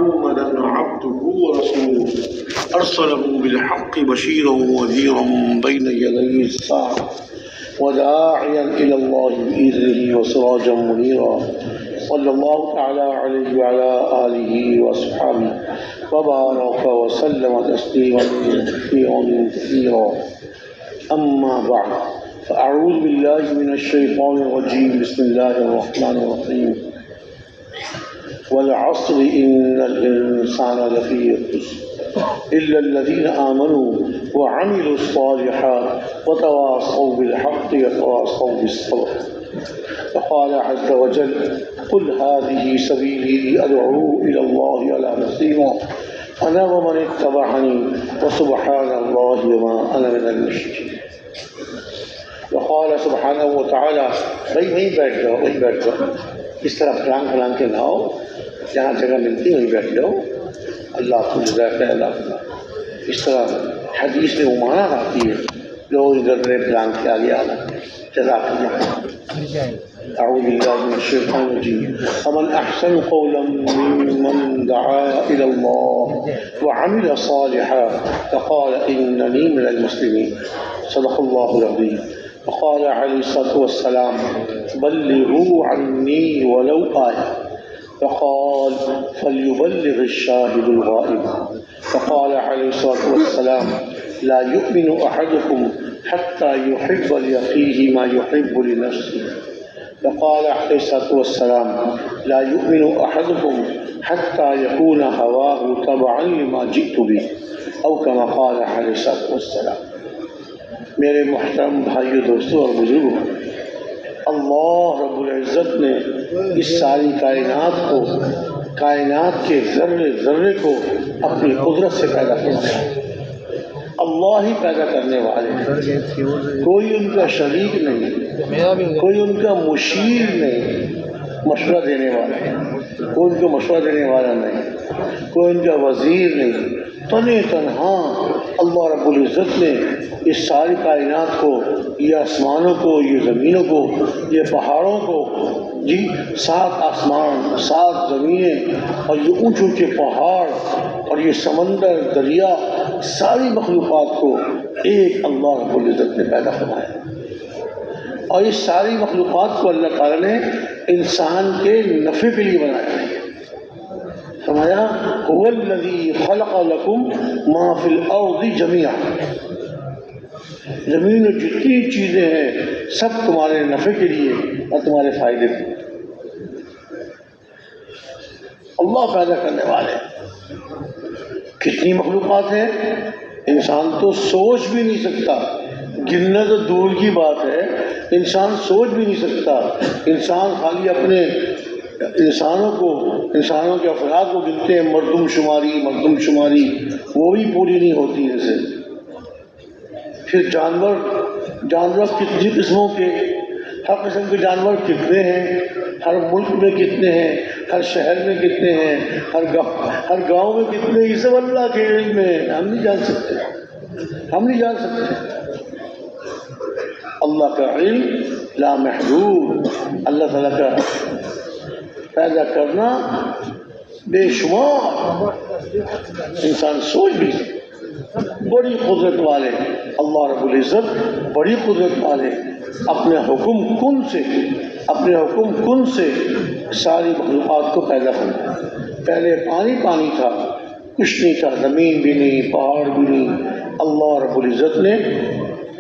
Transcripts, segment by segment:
محمدا عبده ورسوله أرسله بالحق بشيرا ونذيرا بين يدي الساعة وداعيا إلى الله بإذنه وسراجا منيرا صلى الله تعالى عليه وعلى آله وأصحابه وبارك وسلم تسليما كثيرا أما بعد فأعوذ بالله من الشيطان الرجيم بسم الله الرحمن الرحيم والعصر إن الإنسان لفي خسر إلا الذين آمنوا وعملوا الصالحات وتواصوا بالحق وتواصوا بالصبر. وقال عز وجل قل هذه سبيلي أدعو إلى الله على بصيرة أنا ومن اتبعني وسبحان الله وما أنا من المشركين. وقال سبحانہ وتعالی وہیں بیٹھ جاؤ اس طرح پلان کے لاؤ جہاں جگہ ملتی وہیں بیٹھ جاؤ اللہ کو جزاک اللہ. اس طرح حدیث میں معنی آتی ہے لوگ ادھر پلان کے آگے آنا جزاک اللہ. اعوذ باللہ من الشیطان الرجیم ومن احسن قولا ممن دعا الى اللہ وعمل صالحا وقال اننی من المسلمین. صدق اللہ العظیم. وقال علیہ الصلاۃ والسلام بلغوا عنی ولو آیہ وقال فليبلغ الشاهد الغائب. وقال عليه الصلاة والسلام لا يؤمن أحدكم حتى يحب لأخيه ما يحب لنفسه. وقال عليه الصلاة والسلام لا يؤمن أحدكم حتى يكون هواه تبعا لما جئت به أو كما قال عليه الصلاة والسلام. میرے محترم بھائیو دوستو اور بزرگوں، اللہ رب العزت نے اس ساری کائنات کے ذرے ذرے کو اپنی قدرت سے پیدا کیا. اللہ ہی پیدا کرنے والے، کوئی ان کا شریک نہیں، کوئی ان کا مشیر نہیں، مشورہ دینے والا نہیں، کوئی ان کو مشورہ دینے والا نہیں، کوئی ان کا وزیر نہیں. تنہا اللہ رب العزت نے اس ساری کائنات کو، یہ آسمانوں کو، یہ زمینوں کو، یہ پہاڑوں کو، 7 آسمان 7 زمینیں اور یہ اونچے اونچے پہاڑ اور یہ سمندر دریا، ساری مخلوقات کو ایک اللہ رب العزت نے پیدا فرمایا. اور اس ساری مخلوقات کو اللہ تعالیٰ نے انسان کے نفع کے لیے بنایا ہے. فرمایا هو الذی خلق لکم ما فی الارض جميعا. زمین میں جتنی چیزیں ہیں سب تمہارے نفع کے لیے اور تمہارے فائدے کے لیے. اللہ پیدا کرنے والے. کتنی مخلوقات ہیں انسان تو سوچ بھی نہیں سکتا، گننا تو دور کی بات ہے، انسان سوچ بھی نہیں سکتا. انسان خالی اپنے انسانوں کے افراد کو گنتے ہیں، مردم شماری وہ بھی پوری نہیں ہوتی ان سے. پھر جانور کتنی قسموں کے، ہر قسم کے جانور کتنے ہیں، ہر ملک میں کتنے ہیں، ہر شہر میں کتنے ہیں، ہر گاؤں میں کتنے، یہ سب اللہ کے علم میں ہم نہیں جان سکتے. اللہ کا علم لا محدود. اللہ تعالیٰ کا پیدا کرنا بے شمار، انسان سوچ بھی سکتے. بڑی قدرت والے اللہ رب العزت، بڑی قدرت والے اپنے حکم کن سے ساری مخلوقات کو پیدا کرنا. پہلے پانی تھا، کچھ نہیں تھا، زمین بھی نہیں، پہاڑ بھی نہیں. اللہ رب العزت نے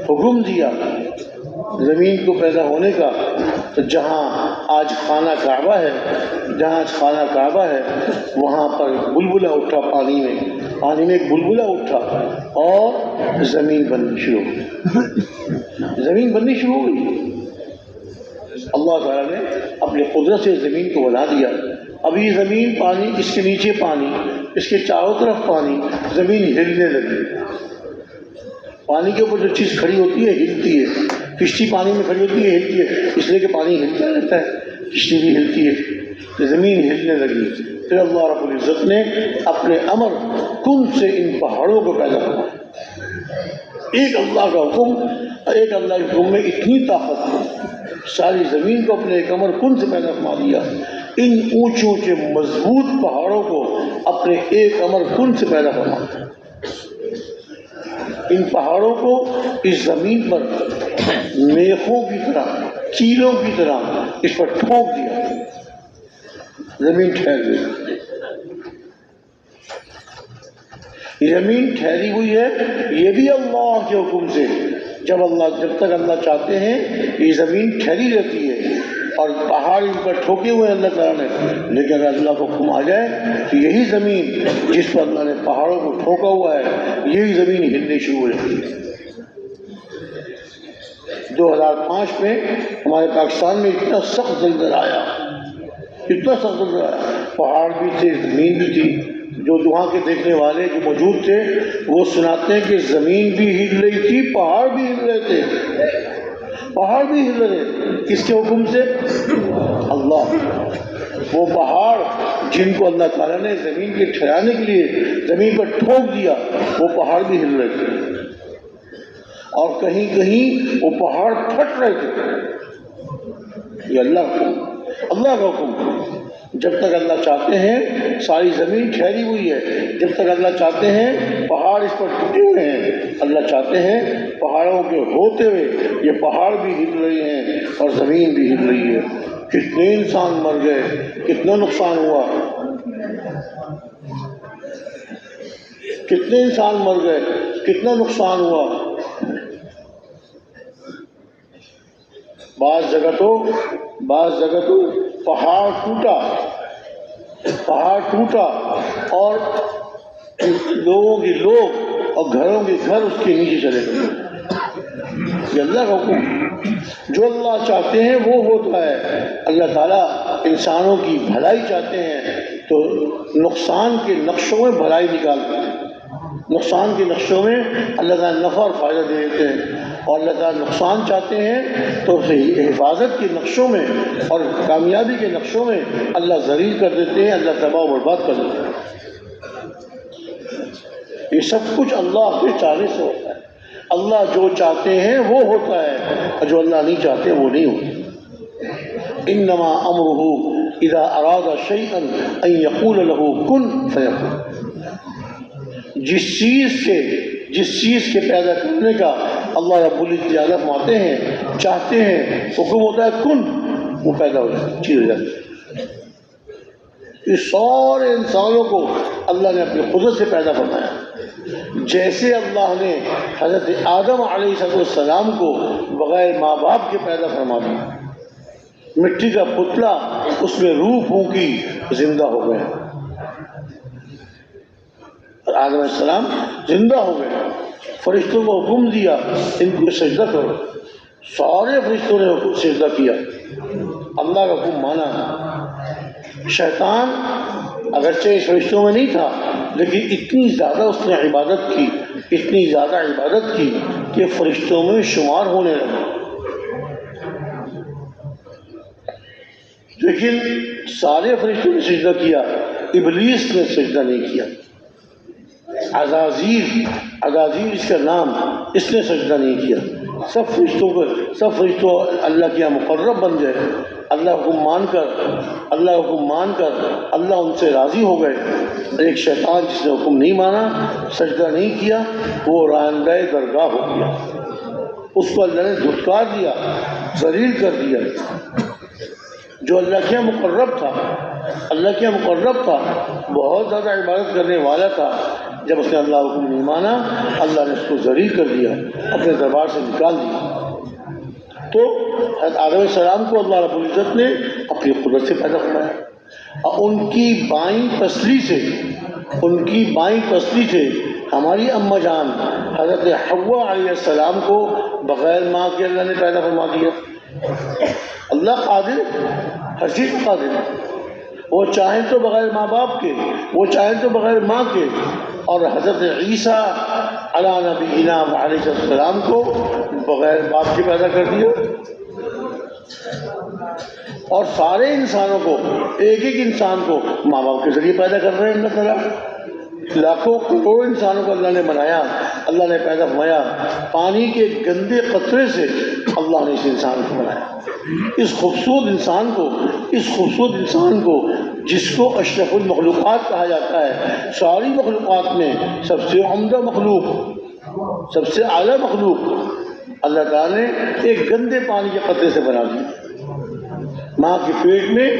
حکم دیا زمین کو پیدا ہونے کا. تو جہاں آج خانہ کعبہ ہے وہاں پر بلبلہ اٹھا، پانی میں ایک بلبلہ اٹھا اور زمین بننی شروع ہو گئی. اللہ تعالیٰ نے اپنی قدرت سے زمین کو بنا دیا. ابھی زمین پانی، اس کے نیچے پانی، اس کے چاروں طرف پانی، زمین ہلنے لگی. پانی کے اوپر جو چیز کھڑی ہوتی ہے ہلتی ہے. کشتی پانی میں کھڑی ہوتی ہے ہلتی ہے، اس لیے کہ پانی ہلتا رہتا ہے، کشتی بھی ہلتی ہے. تو زمین ہلنے لگی. پھر اللہ رب العزت نے اپنے امر کن سے ان پہاڑوں کو پیدا کیا. ایک اللہ کا حکم میں اتنی طاقت ہے، ساری زمین کو اپنے ایک امر کن سے پیدا فرما دیا. ان اونچے اونچے مضبوط پہاڑوں کو اپنے ایک امر کن سے پیدا فرماتا ہے۔ ان پہاڑوں کو اس زمین پر میخوں کی طرح، چیلوں کی طرح اس پر ٹھونک دیا، زمین ٹھہر گئی۔ زمین ٹھہری ہوئی ہے یہ بھی اللہ کے حکم سے۔ جب تک اللہ چاہتے ہیں یہ زمین ٹھہری رہتی ہے، اور پہاڑ ان پر ٹھوکے ہوئے ہیں اللہ تعالیٰ نے، لیکن اگر اللہ کو حکم آ جائے تو یہی زمین جس پر اللہ نے پہاڑوں کو ٹھوکا ہوا ہے یہی زمین ہلنے شروع ہو جاتی ہے۔ 2005 میں ہمارے پاکستان میں اتنا سخت زلزلہ آیا، اتنا سخت زلزلہ آیا، پہاڑ بھی تھے، زمین بھی تھی۔ جو وہاں کے دیکھنے والے جو موجود تھے وہ سناتے ہیں کہ زمین بھی ہل رہی تھی، پہاڑ بھی ہل رہے تھے، پہاڑ بھی ہل رہے۔ کس کے حکم سے؟ اللہ۔ وہ پہاڑ جن کو اللہ تعالیٰ نے زمین کے ٹھہرانے کے لیے زمین پر ٹھوک دیا، وہ پہاڑ بھی ہل رہے تھے، اور کہیں کہیں وہ پہاڑ پھٹ رہے تھے۔ یہ اللہ کا حکم۔ جب تک اللہ چاہتے ہیں ساری زمین ٹھہری ہوئی ہے، جب تک اللہ چاہتے ہیں پہاڑ اس پر ٹوٹے ہوئے ہیں، اللہ چاہتے ہیں پہاڑوں کے ہوتے ہوئے یہ پہاڑ بھی ہل رہے ہیں اور زمین بھی ہل رہی ہے۔ کتنے انسان مر گئے، کتنا نقصان ہوا، کتنے انسان مر گئے، کتنا نقصان ہوا۔ بعض جگہ تو پہاڑ ٹوٹا اور لوگوں کے لوگ اور گھروں کے گھر اس کے نیچے چلے گئے۔ یہ اللہ کا حکم، جو اللہ چاہتے ہیں وہ ہوتا ہے۔ اللہ تعالیٰ انسانوں کی بھلائی چاہتے ہیں تو نقصان کے نقشوں میں بھلائی نکالتے ہیں، نقصان کے نقشوں میں اللہ تعالیٰ نفع اور فائدہ دے دیتے ہیں، اور اللہ تعالیٰ نقصان چاہتے ہیں تو حفاظت کے نقشوں میں اور کامیابی کے نقشوں میں اللہ ذلیل کر دیتے ہیں، اللہ تباہ و برباد کر دیتے ہیں۔ یہ سب کچھ اللہ کے چاہنے سے ہوتا ہے۔ اللہ جو چاہتے ہیں وہ ہوتا ہے، اور جو اللہ نہیں چاہتے وہ نہیں ہوتا۔ انما امرہ اذا اراد شیئا ان یقول له کن فیکون۔ جس چیز کے پیدا کرنے کا اللہ رب العزت فرماتے ہیں، چاہتے ہیں، حکم ہوتا ہے کن، وہ پیدا ہو جاتی ہے، چیز ہو جاتی ہے۔ اس سارے انسانوں کو اللہ نے اپنی قدرت سے پیدا فرمایا۔ جیسے اللہ نے حضرت آدم علیہ السلام کو بغیر ماں باپ کے پیدا فرما دیا، مٹی کا پتلا، اس میں روح پھونکی، زندہ ہو گئے۔ آدم علیہ السلام زندہ ہو گئے۔ فرشتوں کو حکم دیا ان کو سجدہ کرو، سارے فرشتوں نے سجدہ کیا، اللہ کا حکم مانا۔ شیطان اگرچہ اس فرشتوں میں نہیں تھا، لیکن اتنی زیادہ اس نے عبادت کی کہ فرشتوں میں شمار ہونے لگا۔ لیکن سارے فرشتوں نے سجدہ کیا، ابلیس نے سجدہ نہیں کیا۔ عزازیل اس کا نام، اس نے سجدہ نہیں کیا۔ سب فرشتوں اللہ کے یہاں مقرب بن گئے، اللہ حکم مان کر اللہ ان سے راضی ہو گئے۔ ایک شیطان جس نے حکم نہیں مانا، سجدہ نہیں کیا، وہ رانندہ درگاہ ہو گیا، اس کو اللہ نے دھتکار دیا، ذلیل کر دیا۔ جو اللہ کے مقرب تھا، بہت زیادہ عبادت کرنے والا تھا، جب اس نے اللہ حکم نہیں مانا، اللہ نے اس کو ذلیل کر دیا، اپنے دربار سے نکال دیا۔ تو حضرت آدم علیہ السلام کو اللہ رب العزت نے اپنی قدرت سے پیدا فرمایا، اور ان کی بائیں پسلی سے ہماری اماں جان حضرت حوا علیہ السلام کو بغیر ماں کے اللہ نے پیدا فرما دیا۔ اللہ قادر، ہر چیز قادر، وہ چاہیں تو بغیر ماں باپ کے، وہ چاہیں تو بغیر ماں کے، اور حضرت عیسیٰ علیہ نبینا علیہ السلام کو بغیر باپ کے پیدا کر دیا، اور سارے انسانوں کو، ایک انسان کو ماں باپ کے ذریعے پیدا کر رہے ہیں اللہ تعالیٰ۔ لاکھوں کروڑوں انسانوں کو اللہ نے بنایا، اللہ نے پیدا فرمایا، پانی کے گندے قطرے سے اللہ نے اس انسان کو بنایا۔ اس خوبصورت انسان کو جس کو اشرف المخلوقات کہا جاتا ہے، ساری مخلوقات میں سب سے عمدہ مخلوق، سب سے اعلیٰ مخلوق، اللہ تعالیٰ نے ایک گندے پانی کے قطرے سے بنا دیا۔ ماں کے پیٹ میں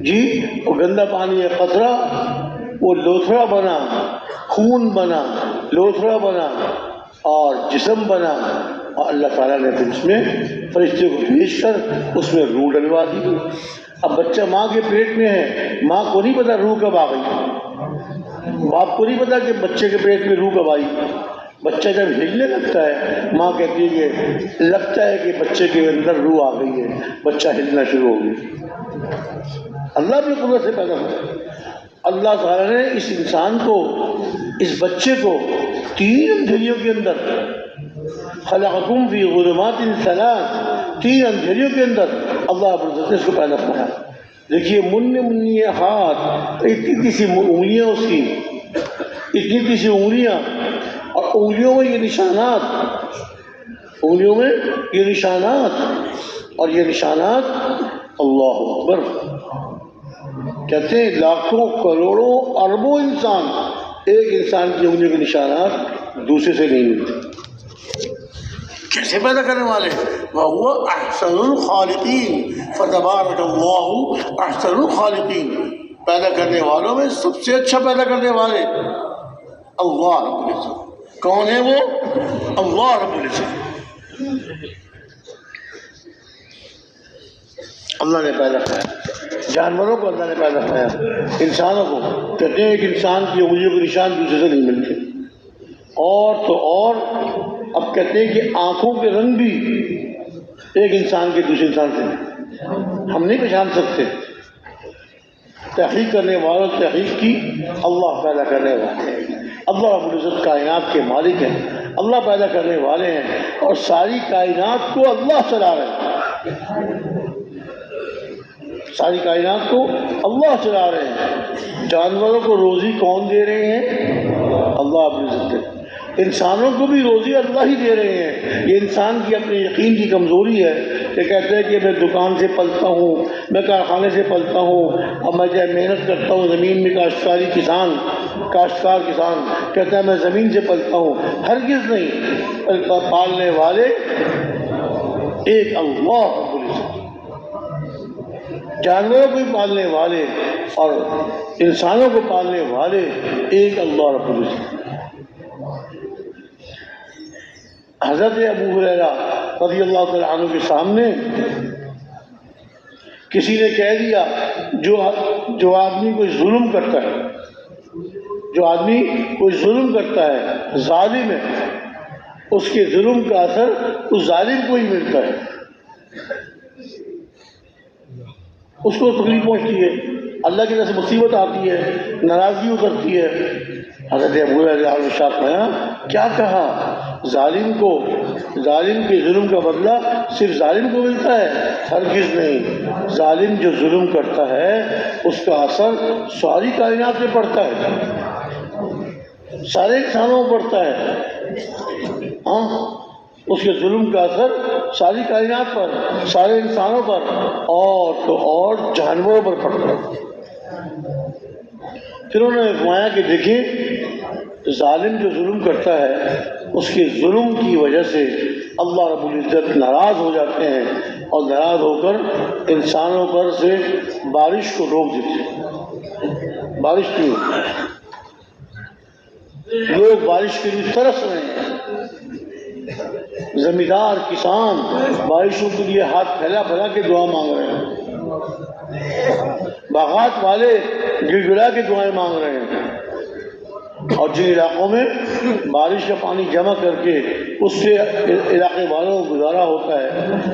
جی وہ گندا پانی کا قطرہ، وہ لوتھڑا بنا، خون بنا، لوتھڑا بنا اور جسم بنا، اور اللہ تعالیٰ نے پھر اس میں فرشتے کو بھیج کر اس میں روح ڈلوا دی۔ اب بچہ ماں کے پیٹ میں ہے، ماں کو نہیں پتا روح کب آ گئی، باپ کو نہیں پتا کہ بچے کے پیٹ میں روح کب آئی۔ بچہ جب ہلنے لگتا ہے، ماں کہتی ہے کہ لگتا ہے کہ بچے کے اندر روح آ گئی ہے، بچہ ہلنا شروع ہو گیا۔ اللہ اپنی قدرت سے پیدا کرتا۔ اللہ تعالیٰ نے اس انسان کو، اس بچے کو 3 اندھیریوں کے اندر، خلقکم فی ظلمات 3 اندھیریوں کے اندر اللہ رب العزت نے اس کو پیدا کیا۔ دیکھیے منی ہاتھ، اتنی سی انگلیاں اس کی، اتنی سی انگلیاں، اور انگلیوں میں یہ نشانات، انگلیوں میں یہ نشانات، اور یہ نشانات اللہ اکبر، کہتے ہیں لاکھوں کروڑوں اربوں انسان، ایک انسان کی انگلیوں کے نشانات دوسرے سے نہیں ملتے۔ کیسے پیدا کرنے والے؟ وَهُوَ أَحْسَنُ الْخَالِقِينَ، فَتَبَارَكَ اللَّهُ أَحْسَنُ الْخَالِقِينَ۔ پیدا کرنے والوں میں سب سے اچھا پیدا کرنے والے اللہ رب العزت۔ کون ہے وہ؟ اللہ رب العزت۔ اللہ نے پیدا کیا، جانوروں کو اللہ نے پیدا کیا، انسانوں کو۔ کہتے ہیں کہ انسان کی انگلیوں کے نشان دوسرے سے نہیں ملتے، اور تو اور اب کہتے ہیں کہ آنکھوں کے رنگ بھی ایک انسان کے دوسرے انسان سے ہم نہیں پہچان سکتے۔ تحقیق کرنے والوں تحقیق کی، اللہ پیدا کرنے والے ہیں، اللہ رب العزت کائنات کے مالک ہیں، اللہ پیدا کرنے والے ہیں، اور ساری کائنات کو اللہ چلا رہے ہیں، ساری کائنات کو اللہ چلا رہے ہیں۔ جانوروں کو روزی کون دے رہے ہیں؟ اللہ رب العزت دے۔ انسانوں کو بھی روزی اللہ ہی دے رہے ہیں۔ یہ انسان کی اپنے یقین کی کمزوری ہے کہ کہتے ہیں کہ میں دکان سے پلتا ہوں، میں کارخانے سے پلتا ہوں، اور میں جب محنت کرتا ہوں زمین میں، کاشتکار کسان کہتا ہے میں زمین سے پلتا ہوں۔ ہرگز نہیں، پالنے والے ایک اللہ رب العزت، جانوروں کو پالنے والے اور انسانوں کو پالنے والے ایک اللہ رب العزت۔ حضرت ابو ہریرہ رضی اللہ تعالیٰ عنہ کے سامنے کسی نے کہہ دیا، جو آدمی کوئی ظلم کرتا ہے، جو آدمی کوئی ظلم کرتا ہے، ظالم ہے، اس کے ظلم کا اثر اس ظالم کو ہی ملتا ہے، اس کو تکلیف پہنچتی ہے، اللہ کی طرف سے مصیبت آتی ہے، ناراضگی اترتی ہے۔ حضرت ابو ہریرہ نے فرمایا، کیا کہا؟ ظالم کے ظلم کا بدلہ صرف ظالم کو ملتا ہے؟ ہرگز نہیں، ظالم جو ظلم کرتا ہے اس کا اثر ساری کائنات میں پڑتا ہے، سارے انسانوں میں پڑتا ہے۔ اس کے ظلم کا اثر ساری کائنات پر، سارے انسانوں پر، اور تو اور جانوروں پر پڑتا ہے۔ پھر انہوں نے فرمایا کہ دیکھیں، ظالم جو ظلم کرتا ہے اس کے ظلم کی وجہ سے اللہ رب العزت ناراض ہو جاتے ہیں، اور ناراض ہو کر انسانوں پر سے بارش کو روک دیتے ہیں۔ بارش کیوں؟ لوگ بارش کے لیے ترس رہے ہیں، زمیندار کسان بارشوں کے لیے ہاتھ پھیلا پھیلا کے دعا مانگ رہے ہیں، باغات والے گڑ گڑا کے دعائیں مانگ رہے ہیں، اور جن علاقوں میں بارش کا پانی جمع کر کے اس سے علاقے والوں کو گزارا ہوتا ہے،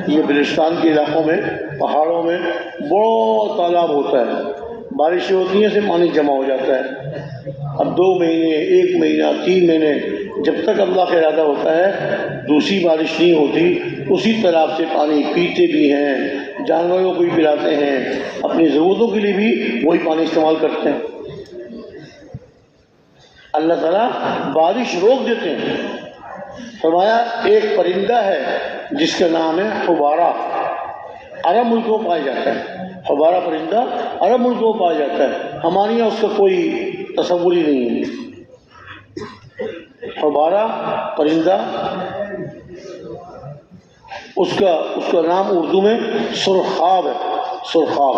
یہ بلوچستان کے علاقوں میں پہاڑوں میں بڑا تالاب ہوتا ہے، بارشیں ہوتی ہیں سے پانی جمع ہو جاتا ہے۔ اب 2 مہینے، 1 مہینہ، 3 مہینے، جب تک اللہ کا ارادہ ہوتا ہے دوسری بارش نہیں ہوتی، اسی تالاب سے پانی پیتے بھی ہیں، جانوروں کو بھی پلاتے ہیں، اپنی ضرورتوں کے لیے بھی وہی پانی استعمال کرتے ہیں۔ اللہ تعالیٰ بارش روک دیتے ہیں۔ فرمایا ایک پرندہ ہے جس کا نام ہے حبارہ، عرب ملکوں میں پایا جاتا ہے، حبارہ پرندہ عرب ملکوں میں پایا جاتا ہے، ہمارے یہاں اس کا کوئی تصور ہی نہیں ہے۔ حبارہ پرندہ اس کا نام اردو میں سرخاب ہے، سرخاب۔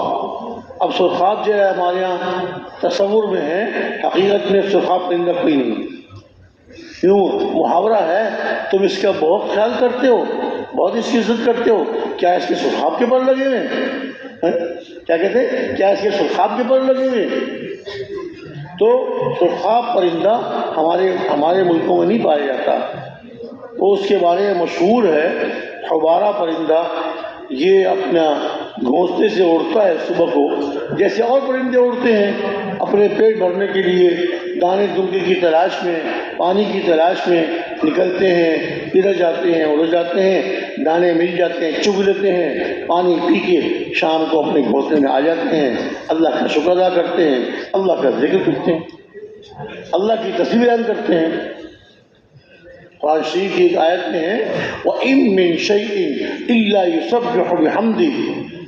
اب سرخاب جو ہے ہمارے یہاں تصور میں ہے، حقیقت میں سرخاب پرندہ کوئی نہیں، یوں محاورہ ہے، تم اس کا بہت خیال کرتے ہو، بہت اس کی عزت کرتے ہو، کیا اس کے سرخاب کے پر لگے ہوئے ہیں؟ کیا کہتے ہیں؟ کیا اس کے سرخاب کے پر لگے ہوئے ہیں؟ تو سرخاب پرندہ ہمارے ملکوں میں نہیں پایا جاتا، وہ اس کے بارے میں مشہور ہے۔ حبارہ پرندہ یہ اپنا گھونسلے سے اڑتا ہے صبح کو، جیسے اور پرندے اڑتے ہیں، اپنے پیٹ بھرنے کے لیے دانے دنکے کی تلاش میں، پانی کی تلاش میں نکلتے ہیں، ادھر جاتے ہیں ادھر جاتے ہیں، دانے مل جاتے ہیں، چگ لیتے ہیں، پانی پی کے شام کو اپنے گھونسلے میں آ جاتے ہیں، اللہ کا شکر ادا کرتے ہیں، اللہ کا ذکر کرتے ہیں، اللہ کی تصویر بیان کرتے ہیں۔ قرآن شریف کی ایک آیت میں ہے وَإِن مِّن شَيْءٍ إِلَّا يُسَبِّحُ بِحَمْدِهِ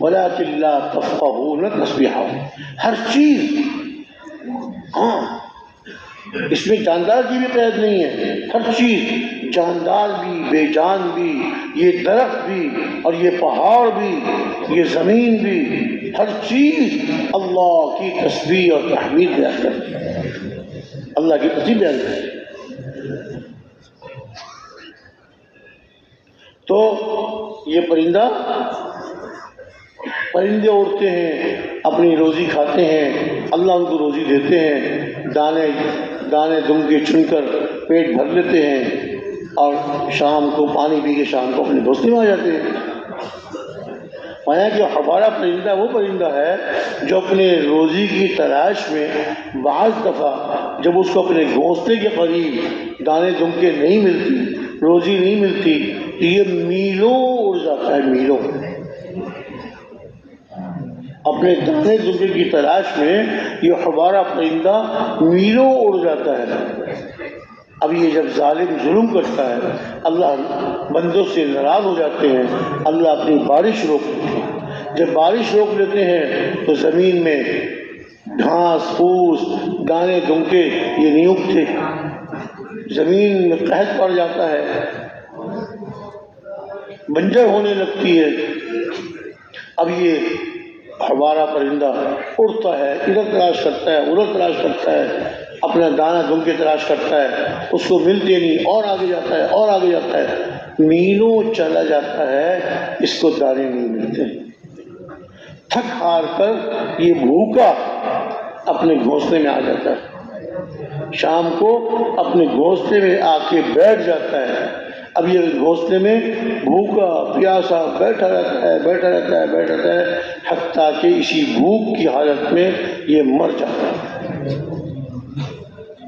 وَلَٰكِن لَّا تَفْقَهُونَ تَسْبِيحَهُ، ہر چیز، ہاں اس میں جاندار کی بھی قید نہیں ہے، ہر چیز، جاندار بھی بے جان بھی، یہ درخت بھی اور یہ پہاڑ بھی، یہ زمین بھی، ہر چیز اللہ کی تسبیح اور تحمید بیان کرتی ہے، اللہ کی تسبیح بیان کرتی ہے۔ تو یہ پرندے اڑتے ہیں، اپنی روزی کھاتے ہیں، اللہ ان کو روزی دیتے ہیں، دانے دنکے چن کر پیٹ بھر لیتے ہیں اور شام کو پانی پی کے شام کو اپنے گھونسلے میں آ جاتے ہیں۔ مانا کہ حبارہ پرندہ وہ پرندہ ہے جو اپنے روزی کی تلاش میں بعض دفعہ جب اس کو اپنے گھونسلے کے قریب دانے دنکے نہیں ملتی، روزی نہیں ملتی، یہ میلوں اڑ جاتا ہے، میلوں اپنے دانے دنکے کی تلاش میں یہ حبارہ پرندہ میلوں اڑ جاتا ہے۔ اب یہ جب ظالم ظلم کرتا ہے، اللہ بندوں سے ناراض ہو جاتے ہیں، اللہ اپنی بارش روک لیتے ہیں۔ جب بارش روک لیتے ہیں تو زمین میں گھاس پھوس دانے دنکے یہ نہیں اگتے، زمین میں قحط پڑ جاتا ہے، بنجر ہونے لگتی ہے۔ اب یہ حبارہ پرندہ اڑتا ہے، ادھر تلاش کرتا ہے ادھر تلاش کرتا ہے، اپنا دانہ دنکے تلاش کرتا ہے، اس کو ملتے نہیں، اور آگے جاتا ہے اور آگے جاتا ہے، میلوں چلا جاتا ہے، اس کو دانے نہیں ملتے۔ تھک ہار کر یہ بھوکا اپنے گھونسلے میں آ جاتا ہے، شام کو اپنے گھونسلے میں آ کے بیٹھ جاتا ہے۔ اب یہ گھونسلے میں بھوکا پیاسا بیٹھا رہتا ہے حتیٰ کہ اسی بھوک کی حالت میں یہ مر جاتا ہے۔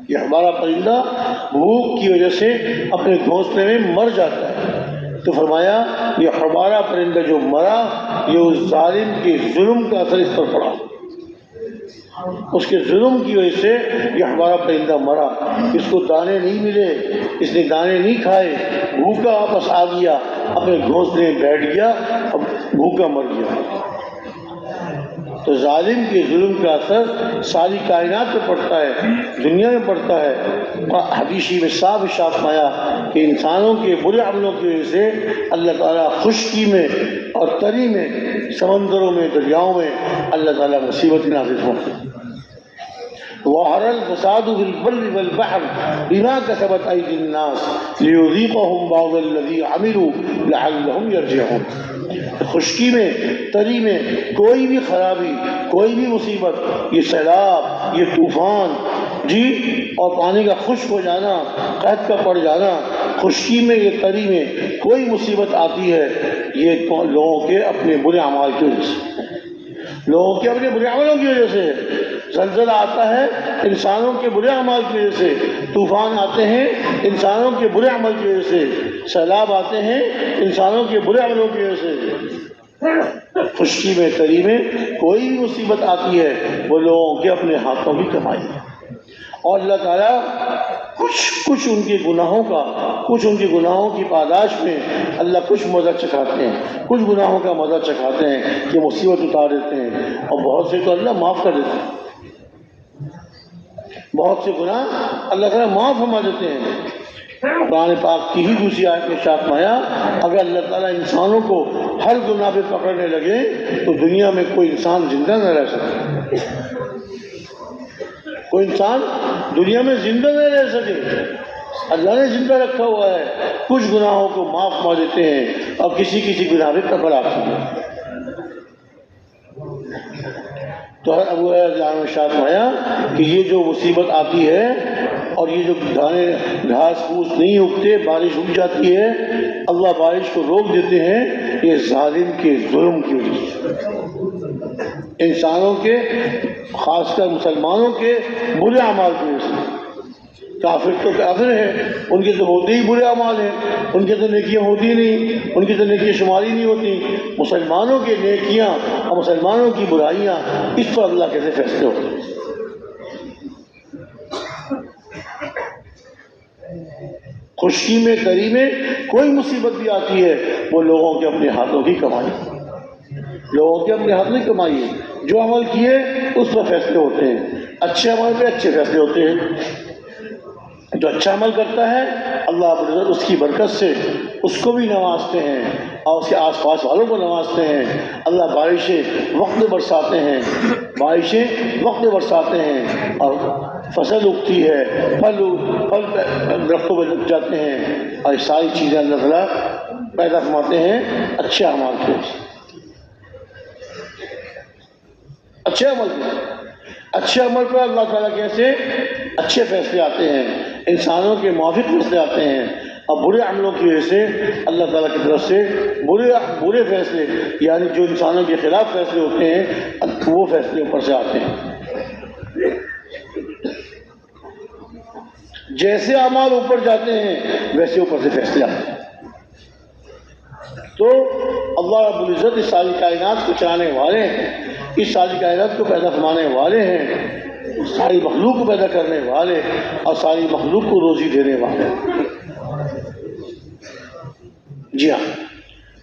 یہ ہمارا پرندہ بھوک کی وجہ سے اپنے گھونسلے میں مر جاتا ہے۔ تو فرمایا یہ ہمارا پرندہ جو مرا، یہ اس ظالم کے ظلم کا اثر اس پر پڑا، اس کے ظلم کی وجہ سے یہ ہمارا پرندہ مرا، اس کو دانے نہیں ملے، اس نے دانے نہیں کھائے، بھوکا واپس آ گیا، اپنے گھونسلے میں بیٹھ گیا، اب بھوکا مر گیا۔ تو ظالم کے ظلم کا اثر ساری کائنات پہ پڑتا ہے، دنیا میں پڑتا ہے۔ حدیث میں صاف اشارہ آیا کہ انسانوں کے برے عملوں کی وجہ سے اللہ تعالیٰ خشکی میں اور تری میں، سمندروں میں، دریاؤں میں اللہ تعالیٰ مصیبت نازل ہوتی ہے۔ ظہر الفساد فی البر والبحر بما کسبت ایدی الناس لیذیقہم بعض الذی عملوا لعلہم یرجعون۔ خشکی میں، تری میں کوئی بھی خرابی، کوئی بھی مصیبت، یہ سیلاب، یہ طوفان جی، اور پانی کا خشک ہو جانا، قحط کا پڑ جانا، خشکی میں یہ تری میں کوئی مصیبت آتی ہے، یہ لوگوں کے اپنے برے اعمال کی وجہ سے، لوگوں کے اپنے برے عملوں کی وجہ سے۔ زلزلہ آتا ہے انسانوں کے برے اعمال کی وجہ سے، طوفان آتے ہیں انسانوں کے برے عمل کی وجہ سے، سیلاب آتے ہیں انسانوں کے برے عملوں کی وجہ سے۔ خشکی میں، تری میں کوئی بھی مصیبت آتی ہے وہ لوگوں کے اپنے ہاتھوں کی کمائی ہے۔ اور اللہ تعالیٰ کچھ ان کے گناہوں کی پاداش میں اللہ کچھ مزہ چکھاتے ہیں، کچھ گناہوں کا مزہ چکھاتے ہیں کہ مصیبت اتار دیتے ہیں، اور بہت سے تو اللہ معاف کر دیتے ہیں، بہت سے گناہ اللہ تعالیٰ معاف فرما دیتے ہیں۔ قرآن پاک کی ہی دوسری آیت میں ارشاد فرمایا اگر اللہ تعالیٰ انسانوں کو ہر گناہ پہ پکڑنے لگے تو دنیا میں کوئی انسان زندہ نہ رہ سکے، کوئی انسان دنیا میں زندہ نہ رہ سکے۔ اللہ نے زندہ رکھا ہوا ہے، کچھ گناہوں کو معاف فرما دیتے ہیں اور کسی گناہ پہ پکڑ آتی ہے۔ تو ابو جان نے ارشاد فرمایا کہ یہ جو مصیبت آتی ہے اور یہ جو گھاس پھوس نہیں اگتے، بارش اگ جاتی ہے، اللہ بارش کو روک دیتے ہیں، یہ ظالم کے ظلم کی وجہ سے، انسانوں کے، خاص کر مسلمانوں کے برے اعمال کی وجہ سے۔ کافر تو کافر ہے، ان کے تو ہوتے ہی برے اعمال ہیں، ان کے تو نیکیاں ہوتی نہیں، ان کی تو نیکیاں شماری نہیں ہوتی۔ مسلمانوں کے نیکیاں اور مسلمانوں کی برائیاں، اس پر اللہ کیسے فیصلے ہوتے ہیں؟ خشکی میں تری میں کوئی مصیبت بھی آتی ہے، وہ لوگوں کے اپنے ہاتھوں کی کمائی، لوگوں کے اپنے ہاتھوں کی کمائی ہے۔ جو عمل کیے اس پر فیصلے ہوتے ہیں، اچھے عمل پہ اچھے فیصلے ہوتے ہیں۔ جو اچھا عمل کرتا ہے اللہ رب العزت اس کی برکت سے اس کو بھی نوازتے ہیں اور اس کے آس پاس والوں کو نوازتے ہیں۔ اللہ بارشیں وقت برساتے ہیں، بارشیں وقت برساتے ہیں اور فصل اگتی ہے، پھل درختوں پہ لگ جاتے ہیں، اور یہ ساری چیزیں اللہ تعالیٰ پیدا فرماتے ہیں اچھے اعمال کے، اچھے عمل کے۔ اچھے عمل پر اللہ تعالیٰ کیسے اچھے فیصلے آتے ہیں، انسانوں کے موافق فیصلے آتے ہیں، اور برے عملوں کی وجہ سے اللہ تعالیٰ کی طرف سے برے فیصلے، یعنی جو انسانوں کے خلاف فیصلے ہوتے ہیں وہ فیصلے اوپر سے آتے ہیں۔ جیسے اعمال اوپر جاتے ہیں ویسے اوپر سے فیصلے آتے ہیں۔ تو اللہ رب العزت اس ساری کائنات کو چلانے والے ہیں، اس ساری کائنات کو پیدا فرمانے والے ہیں، ساری مخلوق کو پیدا کرنے والے اور ساری مخلوق کو روزی دینے والے۔ جی ہاں،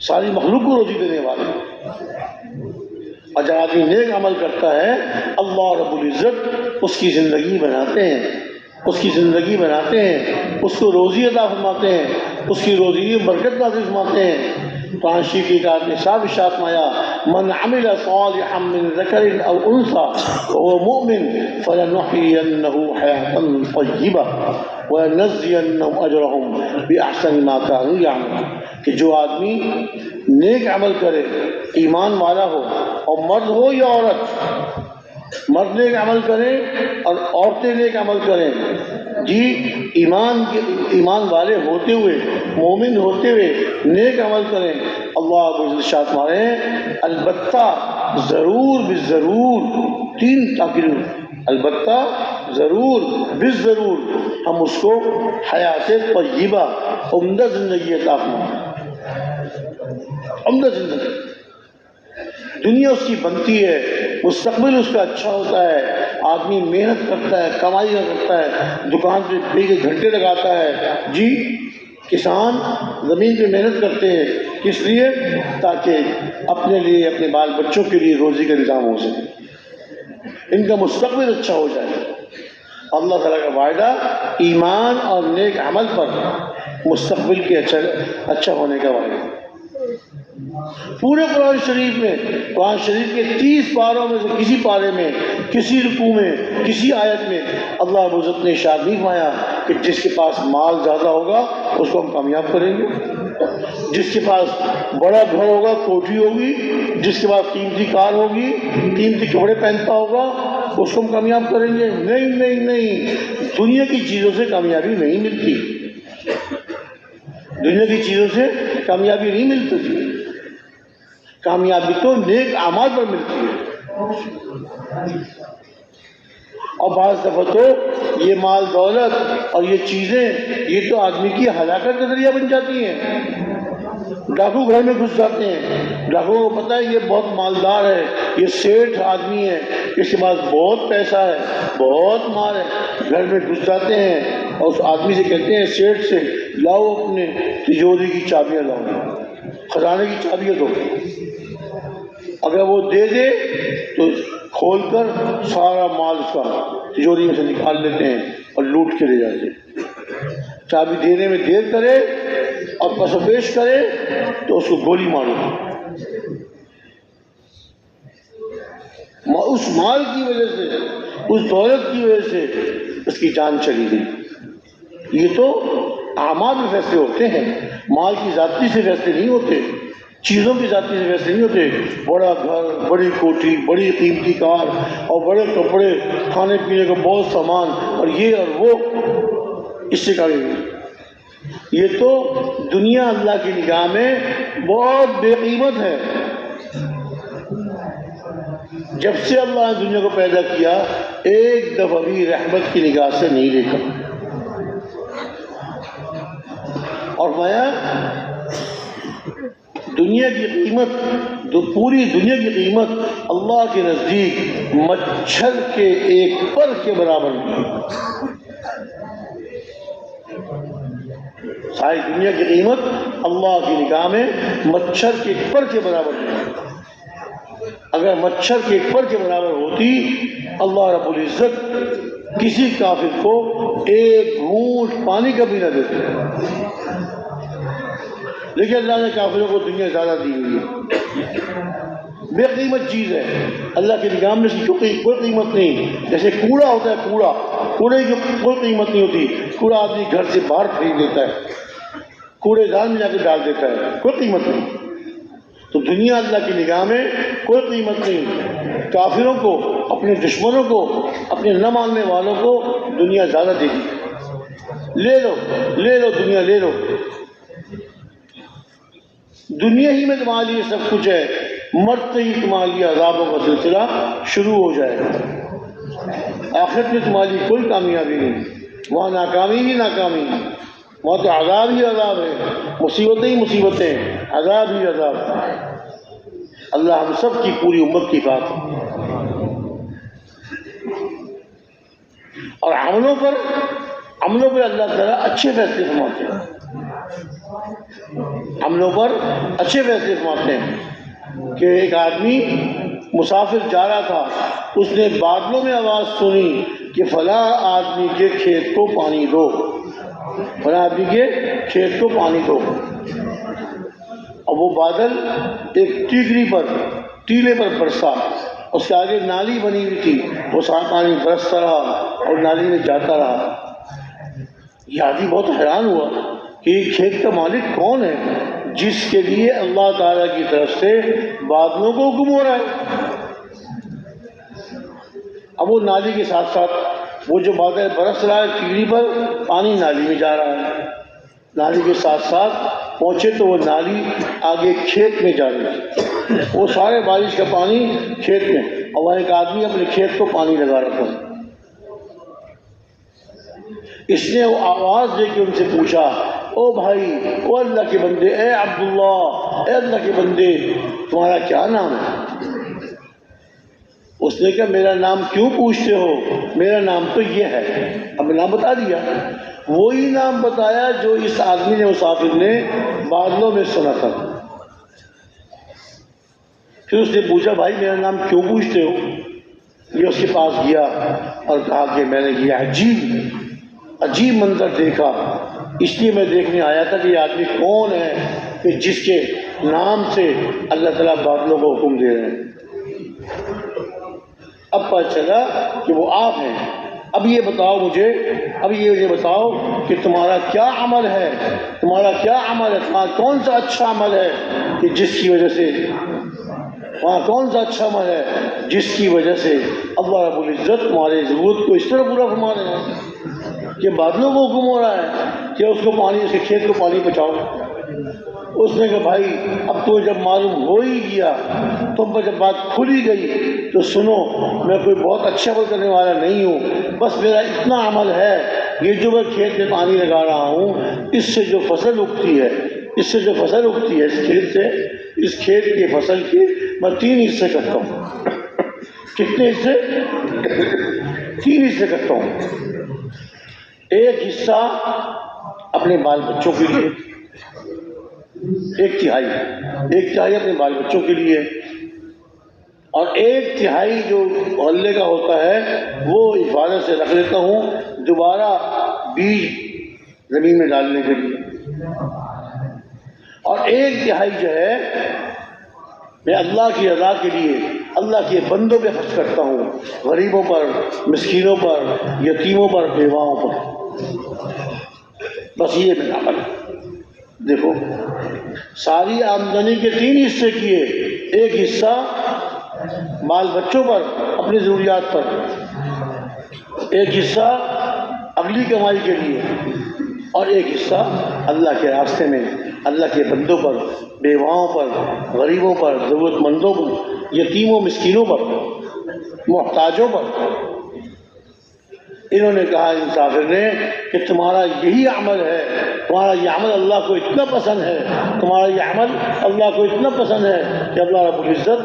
ساری مخلوق کو روزی دینے والے۔ اور جب آدمی نیک عمل کرتا ہے اللہ رب العزت اس کی زندگی بناتے ہیں، اس کی زندگی بناتے ہیں، اس کو روزی عطا فرماتے ہیں، اس کی روزی میں برکت نازل فرماتے ہیں۔ قرآن شریف کی ایک آیت میں صاف ارشاد فرمایا من عمل صالحا من ذکر او انثى وهو مؤمن فلنحيينه حياة طیبہ ولنجزینهم اجرهم باحسن ما كانوا يعملون، کہ جو آدمی نیک عمل کرے، ایمان والا ہو، اور مرد ہو یا عورت، مرد نیک عمل کریں اور عورتیں نیک عمل کریں، جی ایمان والے ہوتے ہوئے، مومن ہوتے ہوئے نیک عمل کریں، اللہ ارشاد فرمائے البتہ ضرور بالضرور، تین تاکید، البتہ ضرور بالضرور ہم اس کو حیات طیبہ، عمدہ زندگی عطا فرمائیں، عمدہ زندگی۔ دنیا اس کی بنتی ہے، مستقبل اس کا اچھا ہوتا ہے، آدمی محنت کرتا ہے، کمائی کرتا ہے، دکان پہ کئی گھنٹے لگاتا ہے، جی کسان زمین پہ محنت کرتے ہیں، کس لیے؟ تاکہ اپنے لیے، اپنے بال بچوں کے لیے روزی کا نظام ہو سکے، ان کا مستقبل اچھا ہو جائے۔ اللہ تعالیٰ کا وعدہ ایمان اور نیک عمل پر مستقبل کے اچھا ہونے کا وعدہ۔ پورے قرآن شریف میں، قرآن شریف کے 30 پاروں میں سے کسی پارے میں، کسی رکوع میں، کسی آیت میں اللہ رب العزت نے ارشاد نہیں فرمایا کہ جس کے پاس مال زیادہ ہوگا اس کو ہم کامیاب کریں گے، جس کے پاس بڑا گھر ہوگا، کوٹھی ہوگی، جس کے پاس قیمتی کار ہوگی، قیمتی کپڑے پہنتا ہوگا، اس کو ہم کامیاب کریں گے۔ نہیں نہیں نہیں، دنیا کی چیزوں سے کامیابی نہیں ملتی، دنیا کی چیزوں سے کامیابی نہیں ملتی، کامیابی تو نیک اعمال پر ملتی ہے۔ اور بعض دفعہ تو یہ مال دولت اور یہ چیزیں، یہ تو آدمی کی ہلاکت کا ذریعہ بن جاتی ہیں۔ ڈاکو گھر میں گھس جاتے ہیں، ڈاکو کو پتہ ہے یہ بہت مالدار ہے، یہ سیٹھ آدمی ہے، اس کے پاس بہت پیسہ ہے، بہت مال ہے، گھر میں گھس جاتے ہیں اور اس آدمی سے کہتے ہیں سیٹھ سے لاؤ اپنے تجوری کی چابیاں لاؤ، خزانے کی چابیاں دو۔ اگر وہ دے دے تو کھول کر سارا مال اس کا تجوری میں سے نکال لیتے ہیں اور لوٹ کے لے جاتے ہیں۔ چابی دینے میں دیر کرے اور پس و پیش کرے تو اس کو گولی مارو۔ اس مال کی وجہ سے، اس دولت کی وجہ سے اس کی جان چلی گئی۔ یہ تو اعمال میں فیصلے ہوتے ہیں، مال کی ذاتی سے فیصلے نہیں ہوتے، چیزوں کی ذاتی سے فیصلے نہیں ہوتے۔ بڑا گھر، بڑی کوٹھی، بڑی قیمتی کار اور بڑے کپڑے، کھانے پینے کا بہت سامان اور یہ اور وہ، اس سے کہیں گے یہ تو دنیا اللہ کی نگاہ میں بہت بے قیمت ہے۔ جب سے اللہ نے دنیا کو پیدا کیا ایک دفعہ بھی رحمت کی نگاہ سے نہیں دیکھا، اور فرمایا دنیا کی قیمت، پوری دنیا کی قیمت اللہ کے نزدیک مچھر کے ایک پر کے برابر نہیں۔ ساری دنیا کی قیمت اللہ کی نگاہ میں مچھر کے ایک پر کے برابر نہیں۔ اگر مچھر کے ایک پر کے برابر ہوتی اللہ رب العزت کسی کافر کو ایک گھونٹ پانی کا بھی نہ دیتے، لیکن اللہ نے کافروں کو دنیا زیادہ دی ہوئی ہے، بے قیمت چیز ہے اللہ کی نگاہ میں، اس کی کوئی قیمت نہیں۔ جیسے کوڑا ہوتا ہے، کوڑے کی کوئی قیمت نہیں ہوتی، کوڑا آدمی گھر سے باہر خرید لیتا ہے، کوڑے دان میں جا کے ڈال دیتا ہے، کوئی قیمت نہیں۔ تو دنیا اللہ کی نگاہ میں کوئی قیمت نہیں۔ کافروں کو، اپنے دشمنوں کو، اپنے نہ ماننے والوں کو دنیا زیادہ دے گی۔ لے لو لے لو دنیا لے لو، دنیا ہی میں تمہارے لیے سب کچھ ہے، مرتے ہی تمہارے لیے عذابوں کا سلسلہ شروع ہو جائے گا۔ آخرت میں تمہاری کوئی کامیابی نہیں، وہاں ناکامی ہی ناکامی، وہاں تو عذاب ہی عذاب ہے، مصیبتیں ہی مصیبتیں، عذاب ہی عذاب۔ اللہ ہم سب کی پوری امت کی بات۔ اور عملوں پر اللہ تعالیٰ اچھے فیصلے فرماتے ہیں، عملوں پر اچھے فیصلے فرماتے ہیں۔ کہ ایک آدمی مسافر جا رہا تھا، اس نے بادلوں میں آواز سنی کہ فلاں آدمی کے کھیت کو پانی دو، فلاں آدمی کے کھیت کو پانی دو۔ اور وہ بادل ایک ٹیلے پر برسا، اس کے آگے نالی بنی ہوئی تھی، وہ سارا پانی برستا رہا اور نالی میں جاتا رہا۔ یہ آدمی بہت حیران ہوا کہ یہ کھیت کا مالک کون ہے جس کے لیے اللہ تعالیٰ کی طرف سے بادلوں کو حکم ہو رہا ہے۔ اب وہ نالی کے ساتھ ساتھ وہ جو بادل برس رہا ہے ٹیڑھی پر، پانی نالی میں جا رہا ہے، نالی کے ساتھ ساتھ پہنچے تو وہ نالی آگے کھیت میں جا رہی ہے، وہ سارے بارش کا پانی کھیت میں، اور وہاں ایک آدمی اپنے کھیت کو پانی لگا رہا تھا۔ اس نے وہ آواز دے کے ان سے پوچھا، او بھائی، او اللہ کے بندے، اے عبداللہ، اے اللہ کے بندے، تمہارا کیا نام ہے؟ اس نے کہا میرا نام کیوں پوچھتے ہو، میرا نام تو یہ ہے۔ اب نام بتا دیا، وہی نام بتایا جو اس آدمی نے، مسافر نے بادلوں میں سنا تھا۔ پھر اس نے پوچھا بھائی میرا نام کیوں پوچھتے ہو؟ یہ اس کے پاس گیا اور کہا کہ میں نے یہ عجیب منظر دیکھا، اس لیے میں دیکھنے آیا تھا کہ یہ آدمی کون ہے کہ جس کے نام سے اللہ تعالیٰ بادلوں کو حکم دے رہے ہیں۔ اب پتہ چلا کہ وہ آپ ہیں۔ اب یہ بتاؤ کہ تمہارا کیا عمل ہے، تمہارا کون سا اچھا عمل ہے کہ جس کی وجہ سے جس کی وجہ سے اللہ رب العزت تمہاری ضرورت کو اس طرح پورا فرما رہے ہیں کہ بادلوں کو حکم ہو رہا ہے کہ اس کے کھیت کو پانی پہنچاؤ۔ اس نے کہا بھائی اب تو جب معلوم ہو ہی گیا، تم پر جب بات کھلی گئی تو سنو، میں کوئی بہت اچھا عمل کرنے والا نہیں ہوں، بس میرا اتنا عمل ہے، یہ جو میں کھیت میں پانی لگا رہا ہوں، اس سے جو فصل اگتی ہے اس کھیت کے فصل کی میں 3 حصے کرتا ہوں۔ کتنے حصے؟ 3 حصے کرتا ہوں. ایک حصہ اپنے بال بچوں کے لیے، 1/3 اپنے بال بچوں کے لیے، اور 1/3 جو غلے کا ہوتا ہے وہ حفاظت سے رکھ لیتا ہوں دوبارہ بیج زمین میں ڈالنے کے لیے، اور 1/3 جو ہے میں اللہ کی رضا کے لیے اللہ کے بندوں پہ خرچ کرتا ہوں، غریبوں پر، مسکینوں پر، یتیموں پر، بیواؤں پر. بس یہ میرا عمل ہے. دیکھو ساری آمدنی کے 3 حصے کیے، ایک حصہ بال بچوں پر، اپنی ضروریات پر، ایک حصہ اگلی کمائی کے لیے، اور ایک حصہ اللہ کے راستے میں اللہ کے بندوں پر، بیواؤں پر، غریبوں پر، ضرورت مندوں پر، یتیموں مسکینوں پر، محتاجوں پر. انہوں نے کہا مسافر نے کہ تمہارا یہی عمل ہے، تمہارا یہ عمل اللہ کو اتنا پسند ہے، تمہارا یہ عمل اللہ کو اتنا پسند ہے کہ اللہ رب العزت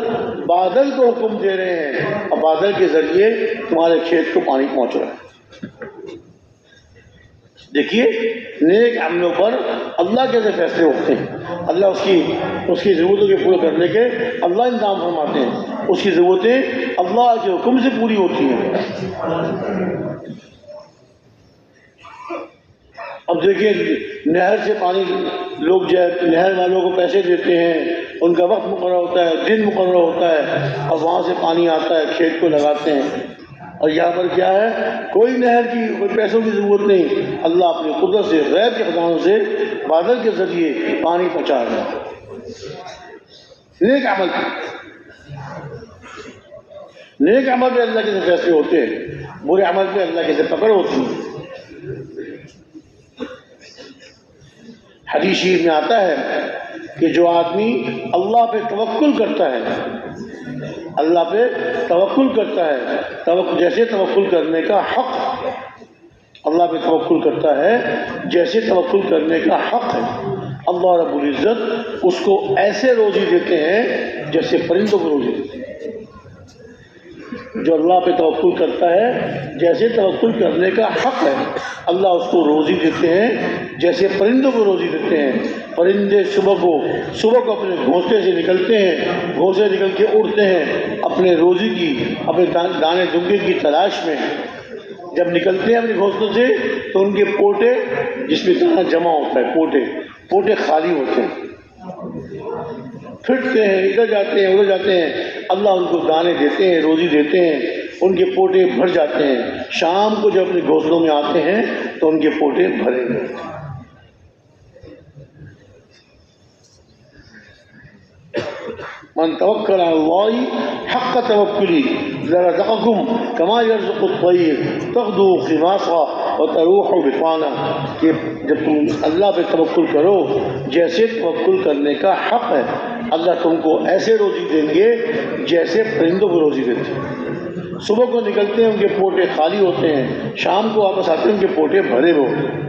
بادل کو حکم دے رہے ہیں اور بادل کے ذریعے تمہارے کھیت کو پانی پہنچ رہا ہے. دیکھیے نیک عملوں پر اللہ کیسے فیصلے ہوتے ہیں. اللہ اس کی ضرورتوں کے پورے کرنے کے اللہ انتظام فرماتے ہیں، اس کی ضرورتیں اللہ کے حکم سے پوری ہوتی ہیں. اب دیکھیے نہر سے پانی لوگ جو ہے نہر والوں کو پیسے دیتے ہیں، ان کا وقت مقرر ہوتا ہے، دن مقرر ہوتا ہے، اور وہاں سے پانی آتا ہے، کھیت کو لگاتے ہیں. اور یہاں پر کیا ہے، کوئی نہر کی کوئی پیسوں کی ضرورت نہیں، اللہ اپنی قدرت سے غیب کے خزانوں سے بادل کے ذریعے پانی پہنچا رہا ہے. نیک عمل پہ اللہ کے سے فیصلے ہوتے ہیں، برے عمل پہ اللہ کے سے پکڑ ہوتی ہے. حدیث شریف میں آتا ہے کہ جو آدمی اللہ پہ توکل کرتا ہے، اللہ پہ توکل کرتا ہے، جیسے توکل کرنے کا حق، اللہ پہ توکل کرتا ہے جیسے توکل کرنے کا حق ہے، اللہ رب العزت اس کو ایسے روزی دیتے ہیں جیسے پرندوں کو روزی دیتے ہیں. جو اللہ پہ توکل کرتا ہے جیسے توکل کرنے کا حق ہے، اللہ اس کو روزی دیتے ہیں جیسے پرندوں کو روزی دیتے ہیں. پرندے صبح کو اپنے گھونسلے سے نکلتے ہیں، گھونسلے نکل کے اڑتے ہیں اپنے روزی کی، اپنے دانے دنگے کی تلاش میں. جب نکلتے ہیں اپنے گھونسلوں سے تو ان کے پوٹے جس میں دانا جمع ہوتا ہے، پوٹے خالی ہوتے ہیں، پھرتے ہیں، ادھر جاتے ہیں ادھر جاتے ہیں. اللہ ان کو دانے دیتے ہیں، روزی دیتے ہیں، ان کے پوٹے بھر جاتے ہیں. شام کو جب اپنے گھونسلوں میں آتے ہیں تو ان کے پوٹے بھرے ہوئے. من توکل علی اللہ حق توکلی لرزقکم کما یرزق الطیر تغدو خماصا وتروح بطانا. کہ جب تم اللہ پہ توکل کرو جیسے توکل کرنے کا حق ہے، اللہ تم کو ایسے روزی دیں گے جیسے پرندوں کو روزی دیتے ہیں. صبح کو نکلتے ہیں ان کے پوٹے خالی ہوتے ہیں، شام کو واپس آتے ہیں ان کے پوٹے بھرے ہوئے.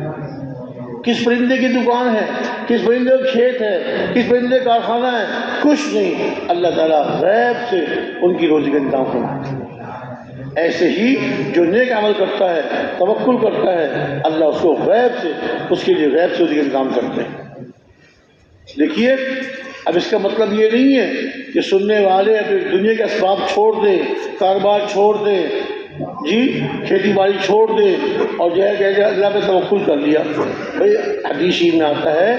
کس پرندے کی دکان ہے، کس پرندے کا کھیت ہے، کس پرندے کا کارخانہ ہے، کچھ نہیں. اللہ تعالیٰ غیب سے ان کی روزی کا انتظام کرتا ہے. ایسے ہی جو نیک عمل کرتا ہے، توکل کرتا ہے، اللہ اس کو غیب سے، اس کے لیے غیب سے روزی کا انتظام کرتے ہیں. دیکھیے اب اس کا مطلب یہ نہیں ہے کہ سننے والے اپنی دنیا کے اسباب چھوڑ دیں، کاروبار چھوڑ دیں، کھیتی باڑی چھوڑ دیں اور جو ہے کہ اللہ پہ توکل کر لیا. بھائی حدیث میں آتا ہے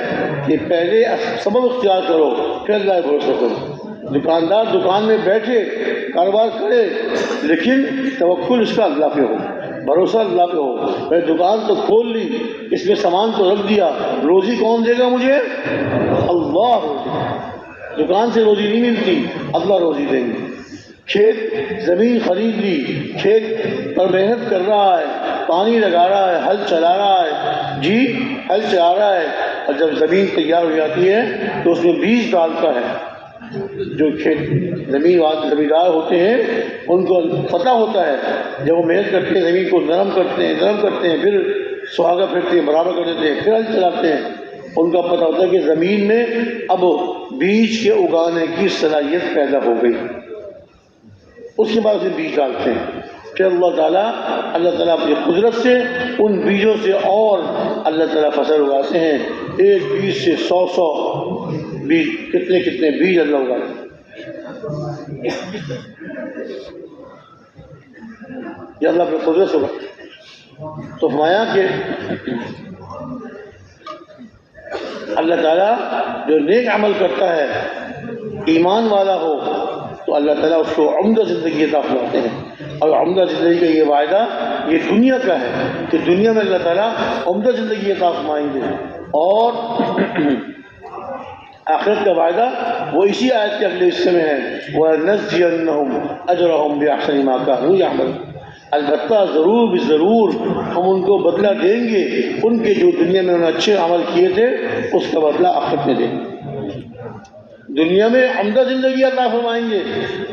کہ پہلے سبب اختیار کرو پھر اللہ پہ بھروسہ کرو. دکاندار دکان میں بیٹھے کاروبار کرے لیکن توکل اس کا اللہ پہ ہو، بھروسہ اللہ پہ ہو. میں دکان تو کھول لی، اس میں سامان تو رکھ دیا، روزی کون دے گا مجھے؟ اللہ روزی. دکان سے روزی نہیں ملتی، اللہ روزی دیں گے. کھیت زمین خرید لی، کھیت پر محنت کر رہا ہے، پانی لگا رہا ہے، ہل چلا رہا ہے، ہل چلا رہا ہے، اور جب زمین تیار ہو جاتی ہے تو اس میں بیج ڈالتا ہے. جو کھیت زمیندار ہوتے ہیں ان کو پتہ ہوتا ہے، جب وہ محنت کرتے ہیں زمین کو نرم کرتے ہیں پھر سہاگا پھرتے ہیں، برابر کر دیتے ہیں، پھر ہل چلاتے ہیں. ان کا پتہ ہوتا ہے کہ زمین میں اب بیج کے اگانے کی صلاحیت پیدا ہو گئی. اس کے بعد اسے بیج ڈالتے ہیں، پھر اللہ تعالیٰ اپنی قدرت سے ان بیجوں سے اور اللہ تعالیٰ فصل اگاتے ہیں، ایک بیج سے 100 بیج، کتنے بیج اللہ اگاتے ہیں۔ یہ اللہ اپنی قدرت سے اگاتے ہیں۔ تو فرمایا کہ اللہ تعالیٰ جو نیک عمل کرتا ہے، ایمان والا ہو، تو اللہ تعالیٰ اس کو عمدہ زندگی عطا فرماتے ہیں۔ اور عمدہ زندگی کا یہ وعدہ یہ دنیا کا ہے کہ دنیا میں اللہ تعالیٰ عمدہ زندگی عطا فرمائیں گے، اور آخرت کا وعدہ وہ اسی آیت کے اگلے حصے میں ہے، وَلَنَجْزِيَنَّهُمْ أَجْرَهُمْ بِأَحْسَنِ مَا كَانُوا يَعْمَلُونَ۔ البتہ ضرور بضرور ہم ان کو بدلہ دیں گے ان کے جو دنیا میں انہوں نے اچھے عمل کیے تھے، اس کا بدلہ آخرت میں دیں گے۔ دنیا میں عمدہ زندگی عطا فرمائیں گے،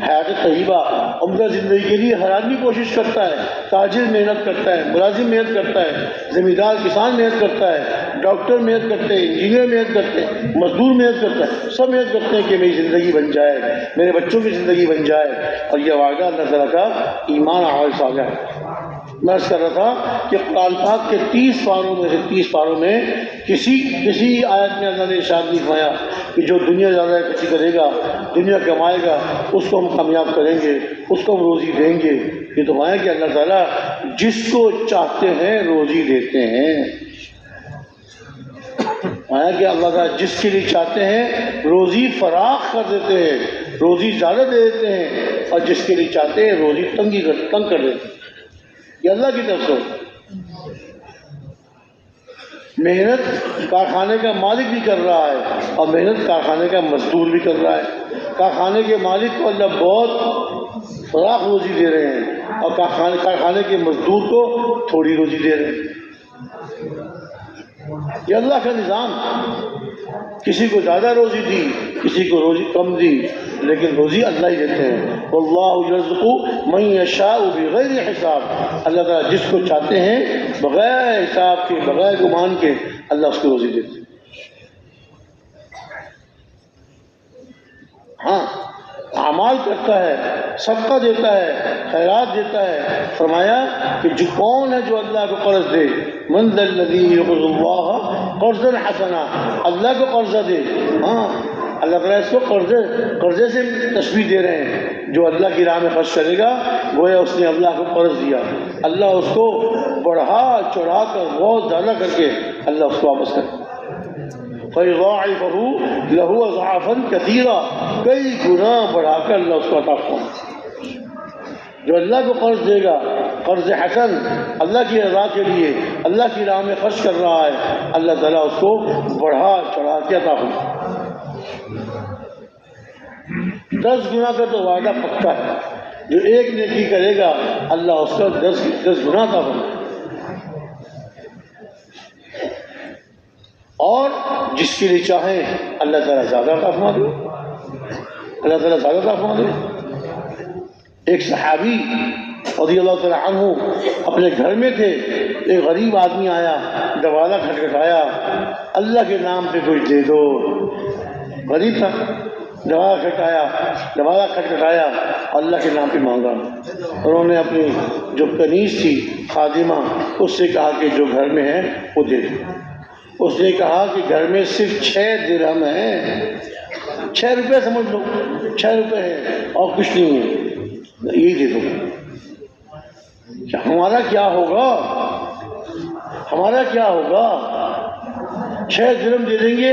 حیات طیبہ۔ عمدہ زندگی کے لیے ہر آدمی کوشش کرتا ہے، تاجر محنت کرتا ہے، ملازم محنت کرتا ہے، زمیندار کسان محنت کرتا ہے، ڈاکٹر محنت کرتے ہیں، انجینئر محنت کرتے ہیں، مزدور محنت کرتا ہے، سب محنت کرتے ہیں کہ میری زندگی بن جائے، میرے بچوں کی زندگی بن جائے۔ اور یہ وعدہ اللہ تعالیٰ کا ایمان اعمال صالحہ ہے۔ میں عرض کر رہا تھا کہ قرآن پاک کے 30 پاروں میں سے 30 پاروں میں کسی آیت میں اللہ نے ارشاد نہیں فرمایا کہ جو دنیا زیادہ اکٹھی کرے گا، دنیا کمائے گا، اس کو ہم کامیاب کریں گے، اس کو ہم روزی دیں گے۔ یہ تو ہے کہ اللہ تعالیٰ جس کو چاہتے ہیں روزی دیتے ہیں۔ آیا کہ اللہ تعالیٰ جس کے لیے چاہتے ہیں روزی فراخ کر دیتے ہیں، روزی زیادہ دے دیتے ہیں، اور جس کے لیے چاہتے ہیں روزی تنگ کر دیتے ہیں۔ یہ اللہ کی طرف سے۔ محنت کارخانے کا مالک بھی کر رہا ہے، اور محنت کارخانے کا مزدور بھی کر رہا ہے۔ کارخانے کے مالک کو اللہ بہت فراخ روزی دے رہے ہیں، اور کارخانے کے مزدور کو تھوڑی روزی دے رہے ہیں۔ یہ اللہ کا نظام، کسی کو زیادہ روزی دی، کسی کو روزی کم دی، لیکن روزی اللہ ہی دیتے ہیں۔ واللہ یرزق من یشاء بغیر حساب۔ اللہ تعالیٰ جس کو چاہتے ہیں بغیر حساب کے، بغیر گمان کے، اللہ اس کو روزی دیتے ہیں۔ ہاں، اعمال کرتا ہے، صدقہ دیتا ہے، خیرات دیتا ہے۔ فرمایا کہ جو کون ہے جو اللہ کو قرض دے، من ذا الذی یقرض اللہ قرضا حسنا، اللہ کو قرضہ دے۔ ہاں، اللہ تعالیٰ اس کو قرضے سے تشبیہ دے رہے ہیں۔ جو اللہ کی راہ میں خرچ کرے گا گویا اس نے اللہ کو قرض دیا، اللہ اس کو بڑھا چڑھا کر بہت زیادہ کر کے اللہ اس کو واپس کرے۔ فَيُضَاعِفُهُ لَهُ أَضْعَافًا كَثِيرًا، کئی گنا بڑھا کر اللہ اس کو عطا فرمائے۔ جو اللہ کو قرض دے گا، قرض حسن، اللہ کی رضا کے لیے اللہ کی راہ میں خرچ کر رہا ہے، اللہ تعالیٰ اس کو بڑھا چڑھا کے عطا فرمائے۔ 10 گنا کا تو وعدہ پکا ہے، جو ایک نیکی کرے گا اللہ اس کا 10 گنا عطا فرمائے۔ اور جس کے لیے چاہیں اللہ تعالیٰ زیادہ عطا فرما دے، اللہ تعالیٰ زیادہ عطا فرما دے۔ ایک صحابی رضی اللہ تعالیٰ عنہ اپنے گھر میں تھے، ایک غریب آدمی آیا، دروازہ کھٹکھٹایا، اللہ کے نام پہ کچھ دے دو۔ غریب تھا، دروازہ کھٹکھٹایا، اللہ کے نام پہ مانگا۔ انہوں نے اپنی جو کنیز تھی خادمہ اس سے کہا کہ جو گھر میں ہے وہ دے دو۔ اس نے کہا کہ گھر میں صرف 6 درہم ہیں، 6 روپے سمجھ لو، 6 روپے ہیں اور کچھ نہیں ہے، یہی دے دو۔ ہمارا کیا ہوگا؟ ہمارا کیا ہوگا؟ 6 درہم دے دیں گے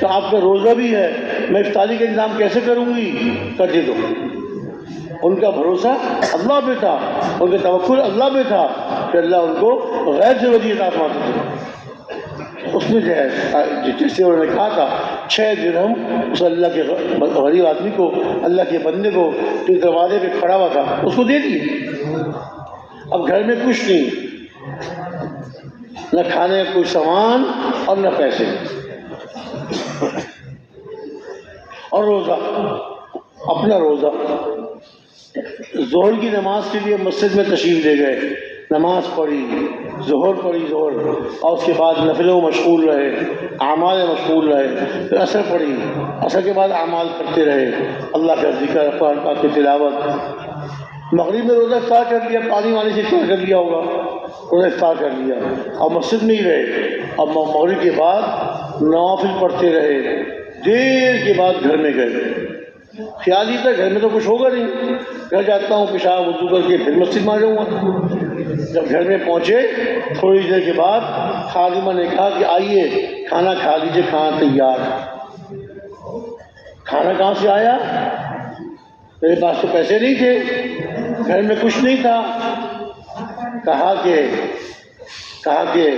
تو آپ کا روزہ بھی ہے، میں افطاری کا انتظام کیسے کروں گی؟ کر دے دو۔ ان کا بھروسہ اللہ پہ تھا، ان کا توکل اللہ پہ تھا کہ اللہ ان کو غیر ضروری عطا فرماتے تھے۔ اس میں جو ہے جیسے انہوں نے کہا تھا 6 درہم اس اللہ کے غریب آدمی کو، اللہ کے بندے کو جو دروازے پہ کھڑا ہوا تھا اس کو دے دیے۔ اب گھر میں کچھ نہیں، نہ کھانے کا کوئی سامان اور نہ پیسے، اور روزہ، اپنا روزہ۔ ظہر کی نماز کے لیے مسجد میں تشریف لے گئے، نماز پڑھی، ظہر پڑھی ظہر، اور اس کے بعد نفلوں مشغول رہے، اعمال مشغول رہے، پھر عصر پڑھی، عصر کے بعد اعمال کرتے رہے، اللہ کا ذکر، قرآن پاک کی تلاوت۔ مغرب میں روزہ افطار کر لیا، پانی وانے سے افطار کر لیا ہوگا، روزہ افطار کر لیا، اور مسجد میں ہی رہے، اب مغرب کے بعد نوافل پڑھتے رہے، دیر کے بعد گھر میں گئے، خیال ہی تھا گھر میں تو کچھ ہوگا نہیں، گھر جاتا ہوں پیشاب وضو کر کے پھر مسجد میں آ جاؤں گا۔ جب گھر میں پہنچے تھوڑی دیر کے بعد خادمہ نے کہا کہ آئیے کھانا کھا لیجیے، کھانا تیار۔ کھانا کہاں سے آیا؟ میرے پاس تو پیسے نہیں تھے، گھر میں کچھ نہیں تھا۔ کہا کہ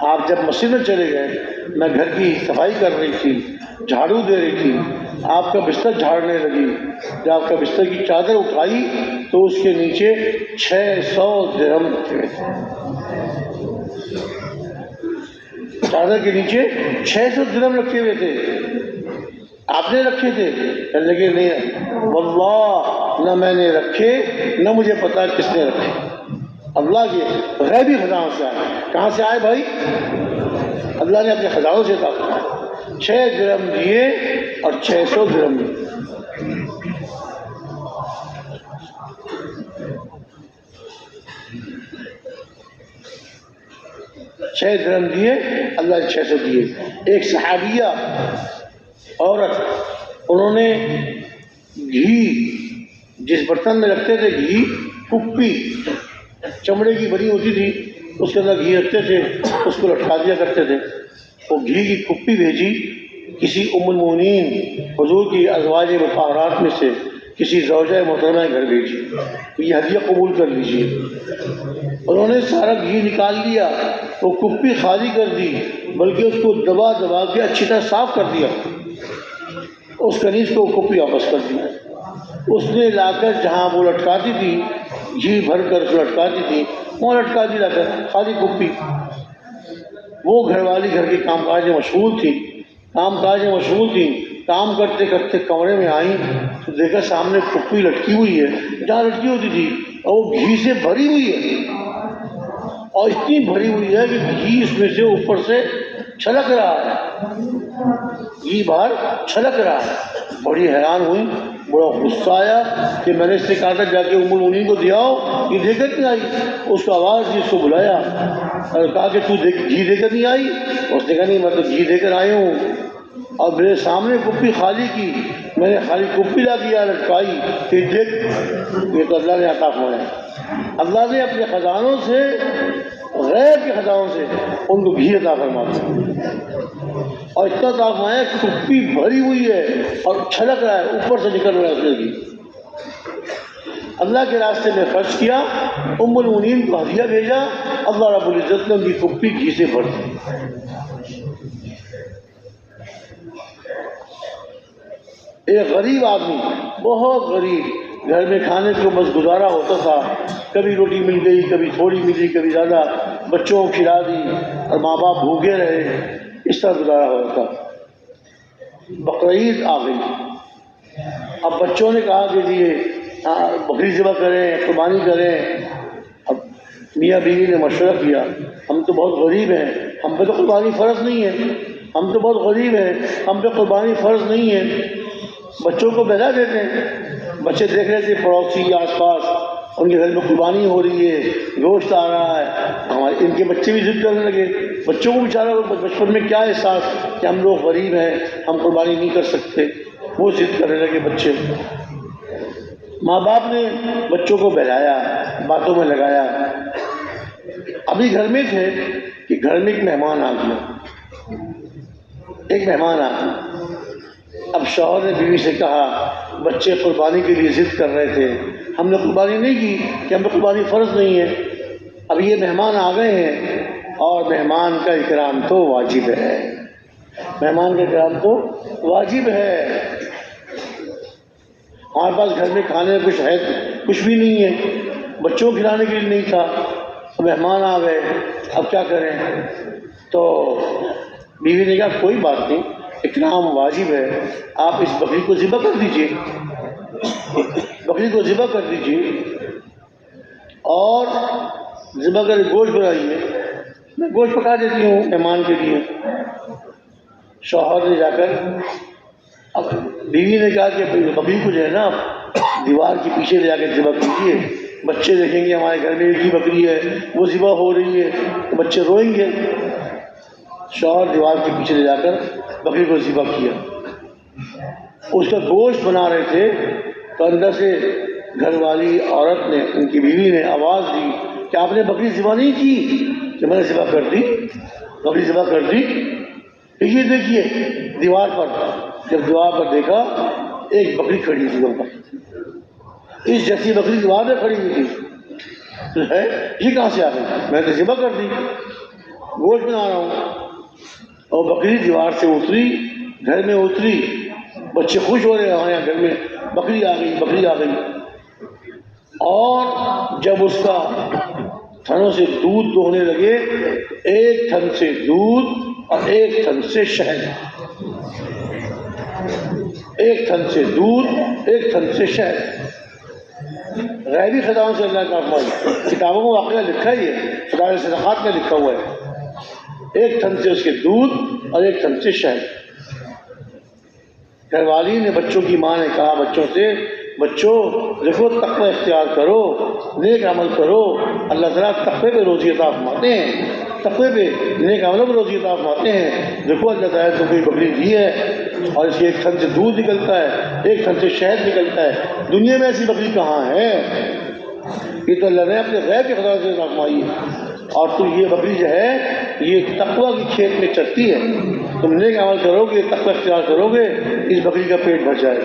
آپ جب مسجد میں چلے گئے، میں گھر کی صفائی کر رہی تھی، جھاڑو دے رہی تھی، آپ کا بستر جھاڑنے لگی، جب آپ کا بستر کی چادر اٹھائی تو اس کے نیچے 600 درہم تھے، چادر کے نیچے 600 درہم رکھے ہوئے تھے۔ آپ نے رکھے تھے؟ کہنے لگے نہیں واللہ، نہ میں نے رکھے نہ مجھے پتا کس نے رکھے، اللہ کے غیبی خزانوں سے آئے۔ کہاں سے آئے بھائی؟ اللہ نے اپنے خزانوں سے عطا فرمایا۔ 6 درہم دیے اور 600 درہم دیے۔ 6 درہم دیے، اللہ نے 600 دیے۔ ایک صحابیہ عورت، انہوں نے گھی جس برتن میں رکھتے تھے، گھی کپی چمڑے کی بنی ہوتی تھی، اس کے اندر گھی رکھتے تھے، اس کو لٹکا دیا کرتے تھے۔ وہ گھی کی کپی بھیجی کسی ام المؤمنین حضور کی ازواج مطہرات میں سے، کسی زوجہ محترمہ کے گھر بھیجی، یہ ہدیہ قبول کر لیجیے۔ انہوں نے سارا گھی نکال لیا، وہ کپی خالی کر دی، بلکہ اس کو دبا دبا کے اچھی طرح صاف کر دیا، اس کنیز کو کپی واپس کر دیا۔ اس نے لا کر جہاں وہ لٹکاتی تھی، گھی بھر کر اس کو لٹکاتی تھی، وہاں لٹکا دی لا کر خالی کپی۔ وہ گھر والی گھر کے کام کاج میں مشغول تھی، کام کرتے کرتے کمرے میں آئیں تو دیکھا سامنے کپی لٹکی ہوئی ہے جہاں لٹکی ہوتی تھی، اور وہ گھی سے بھری ہوئی ہے، اور اتنی بھری ہوئی ہے کہ گھی اس میں سے اوپر سے چھلک رہا ہے، گھی باہر چھلک رہا ہے۔ بڑی حیران ہوئی، بڑا غصہ آیا کہ میں نے اس سے کہا تھا جا کے ام المؤمنین کو دے آؤ، یہ دے کر نہیں آئی۔ اس کو آواز دی، اس کو بلایا اور کہا کہ تو گھی دے کر نہیں آئی؟ اس نے کہا نہیں، میں تو گھی دے کر آئی ہوں، اور میرے سامنے کپی خالی کی، میں نے خالی کپی لا دیا لٹکائی، پھر دیکھ یہ تو اللہ نے عطا فرمایا۔ اللہ نے اپنے خزانوں سے، غیر کے خزانوں سے ان کو گھی عطا فرمایا، اور اتنا عطا فرمایا کہ کپی بھری ہوئی ہے اور چھلک رہا ہے، اوپر سے نکل رہا ہے اس میں گھی۔ اللہ کے راستے میں خرچ کیا، ام المؤمنین کو ہدیہ بھیجا، اللہ رب العزت نے ان کی کپی گھی سے بھر دی۔ ایک غریب آدمی، بہت غریب، گھر میں کھانے کو بس گزارا ہوتا تھا، کبھی روٹی مل گئی، کبھی تھوڑی ملی، کبھی زیادہ، بچوں کو کھلا دی اور ماں باپ بھوکے رہے، اس طرح گزارا ہوتا تھا۔ بقرعید آ گئی، اب بچوں نے کہا کہ یہ بکری ذبح کریں، قربانی کریں۔ اب میاں بیوی نے مشورہ کیا، ہم تو بہت غریب ہیں، ہم پہ تو قربانی فرض نہیں ہے، ہم تو بہت غریب ہیں، ہم پہ قربانی فرض نہیں ہے، بچوں کو بہلا دیتے ہیں۔ بچے دیکھ رہے تھے پڑوسی آس پاس، ان کے گھر میں قربانی ہو رہی ہے، گوشت آ رہا ہے، ہمارے ان کے بچے بھی ضد کرنے لگے۔ بچوں کو بیچارہ بچپن میں کیا احساس کہ ہم لوگ غریب ہیں، ہم قربانی نہیں کر سکتے، وہ ضد کرنے لگے بچے۔ ماں باپ نے بچوں کو بہلایا، باتوں میں لگایا۔ ابھی گھر میں تھے کہ گھر میں ایک مہمان آ گیا، اب شوہر نے بیوی سے کہا، بچے قربانی کے لیے ضد کر رہے تھے، ہم نے قربانی نہیں کی کہ ہم پہ قربانی فرض نہیں ہے، اب یہ مہمان آ گئے ہیں اور مہمان کا اکرام تو واجب ہے، مہمان کا اکرام تو واجب ہے۔ ہمارے پاس گھر میں کھانے میں کچھ ہے، کچھ بھی نہیں ہے، بچوں کو کھلانے کے لیے نہیں تھا، مہمان آ گئے، اب کیا کریں؟ تو بیوی نے کہا کوئی بات نہیں، اکرام واجب ہے، آپ اس بکری کو ذبح کر دیجیے، بکری کو ذبح کر دیجیے اور ذبح کر گوشت بنائیے، میں گوشت پکا دیتی ہوں مہمان کے لیے۔ شوہر نے جا کر، اب بیوی نے کہا کہ بکری کو جو ہے نا دیوار کے پیچھے لے جا کے ذبح کیجیے، بچے دیکھیں گے ہمارے گھر میں ایک ہی بکری ہے، وہ ذبح ہو رہی ہے تو بچے روئیں گے۔ شوہر دیوار کے پیچھے لے جا کر بکری کو ذبح کیا، اس کا گوشت بنا رہے تھے تو اندر سے گھر والی عورت نے، ان کی بیوی نے آواز دی کہ آپ نے بکری ذبح نہیں کی؟ کہ میں نے ذبح کر دی، بکری ذبح کر دی۔ یہ دیکھیے دیوار پر، جب دیوار پر دیکھا ایک بکری کھڑی تھی وہاں پر، اس جیسی بکری دیوار میں کھڑی ہوئی تھی، ہے یہ کہاں سے آ گئی؟ میں نے ذبح کر دی، گوشت بنا رہا ہوں۔ اور بکری دیوار سے اتری، گھر میں اتری، بچے خوش ہو رہے ہیں ہمارے یہاں گھر میں بکری آ گئی، بکری آ گئی۔ اور جب اس کا تھنوں سے دودھ دوہنے لگے، ایک تھن سے دودھ اور ایک تھن سے شہد، ایک تھن سے دودھ ایک تھن سے شہد، غیبی خزانوں سے اللہ کا فرمان، کتابوں میں واقعہ لکھا ہی ہے، خدا کے صدقات میں لکھا ہوا ہے، ایک تھن سے اس کے دودھ اور ایک تھن سے شہد۔ گھر والی نے، بچوں کی ماں نے کہا بچوں سے، بچوں دیکھو تقوی اختیار کرو، نیک عمل کرو، اللہ تعالیٰ تقوی پہ روزی عطا فرماتے ہیں، تقوی پہ نیک عملوں پہ روزی عطا فرماتے ہیں۔ دیکھو اللہ تعالیٰ نے کوئی بکری دی ہے اور اس کے ایک تھن سے دودھ نکلتا ہے، ایک تھن سے شہد نکلتا ہے، دنیا میں ایسی بکری کہاں ہے؟ یہ تو اللہ نے اپنے غیب کے خدا سے فرمائی ہے۔ اور تو یہ بکری جو ہے یہ تقوی کی کھیت میں چرتی ہے، تم نیک عمل کرو گے، تقوی اختیار کرو گے، اس بکری کا پیٹ بھر جائے گا۔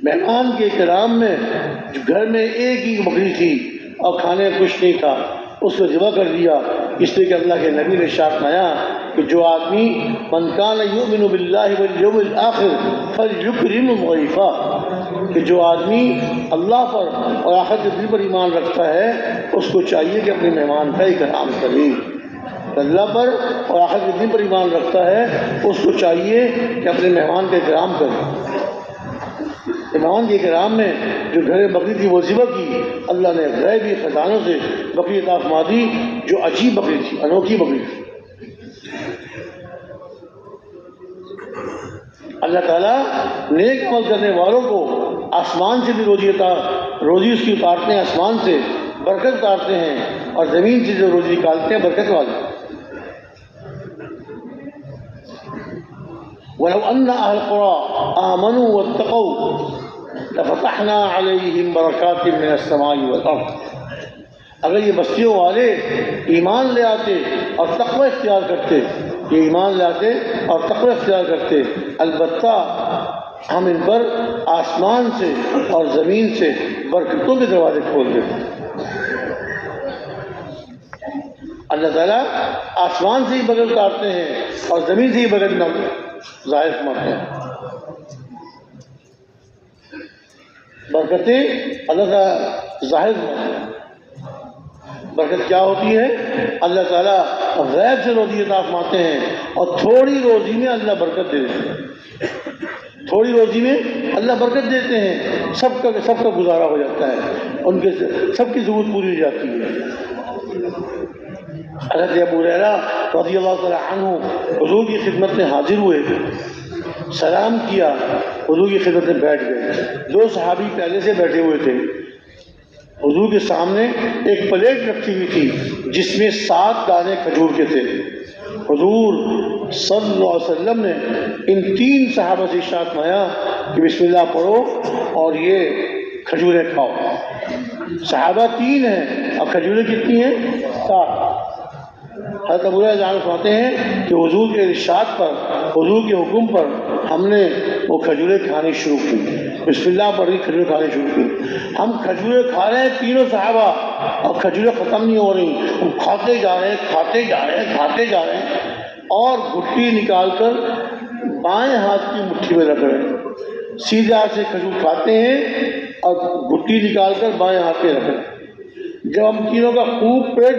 مہمان کے اکرام میں جو گھر میں ایک ہی بکری تھی اور کھانے میں کچھ نہیں تھا، اس کو ذبح کر دیا، اس لیے کہ اللہ کے نبی نے ارشاد فرمایا کہ جو آدمی من کان یؤمن باللہ والیوم الآخر فلیکرم ضیفہ، کہ جو آدمی اللہ پر اور آخرت کے دن پر ایمان رکھتا ہے اس کو چاہیے کہ اپنے مہمان کا اکرام کرے۔ اللہ پر اور آخرت کے دن پر ایمان رکھتا ہے اس کو چاہیے کہ اپنے مہمان کا اکرام کرے۔ مہمان کے اکرام میں جو گھر بکری تھی وہ ذبح کی، اللہ نے غیبی خزانوں سے بکری عطا فرما دی جو عجیب بکری تھی، انوکھی بکری تھی۔ اللہ تعالیٰ نیک عمل کرنے والوں کو آسمان سے بھی روزی اس کی اتارتے ہیں، آسمان سے برکت اتارتے ہیں، اور زمین سے جو روزی نکالتے ہیں برکت والی۔ وَلَوْ أَنَّ أَهْلَ الْقُرَىٰ آمَنُوا وَاتَّقَوْا لَفَتَحْنَا عَلَيْهِمْ بَرَكَاتٍ مِّنَ السَّمَاءِ وَالْأَرْضِ، اگر یہ بستیوں والے ایمان لے آتے اور تقوی اختیار کرتے، یہ ایمان لے آتے اور تقوی اختیار کرتے، البتہ ہم ان پر آسمان سے اور زمین سے برکتوں کے دروازے کھول دیتے۔ اللہ تعالیٰ آسمان سے ہی برکت اتارتے ہیں اور زمین سے ہی برکت ظاہر فرماتے ہیں۔ برکتیں اللہ تعالیٰ ظاہر فرماتے ہیں۔ برکت کیا ہوتی ہے؟ اللہ تعالیٰ غیب سے روزی عطا فرماتے ہیں اور تھوڑی روزی میں اللہ برکت دے دیتے ہیں، تھوڑی روزی میں اللہ برکت دیتے ہیں، سب کا گزارا ہو جاتا ہے، ان کے سب کی ضرورت پوری ہو جاتی ہے۔ حضرت ابو ہریرہ رضی اللہ تعالیٰ عنہ حضور کی خدمت میں حاضر ہوئے، سلام کیا، حضور کی خدمت میں بیٹھ گئے۔ دو صحابی پہلے سے بیٹھے ہوئے تھے، حضور کے سامنے ایک پلیٹ رکھی ہوئی تھی جس میں 7 دانے کھجور کے تھے۔ حضور صلی اللہ علیہ وسلم نے ان 3 صحابہ سے ارشاد فرمایا کہ بسم اللہ پڑھو اور یہ کھجوریں کھاؤ۔ صحابہ 3 ہیں اور کھجوریں کتنی ہیں؟ 7۔ حضرت ابو ہریرہ فرماتے ہیں کہ حضور کے ارشاد پر، حضور کے حکم پر ہم نے وہ کھجوریں کھانی شروع کی، بسم اللہ پڑھ کے کھجوریں کھانی شروع کی۔ ہم کھجوریں کھا رہے ہیں تینوں صحابہ اور کھجوریں ختم نہیں ہو رہی، ہم کھاتے جا رہے ہیں، کھاتے جا رہے ہیں، کھاتے جا رہے ہیں، اور گھٹی نکال کر بائیں ہاتھ کی مٹھی میں رکھ رہے ہیں۔ سیدھے ہاتھ سے کھجور کھاتے ہیں اور گھٹی نکال کر بائیں ہاتھ پہ رکھ رہے ہیں۔ جب ہم تینوں کا خوب پیٹ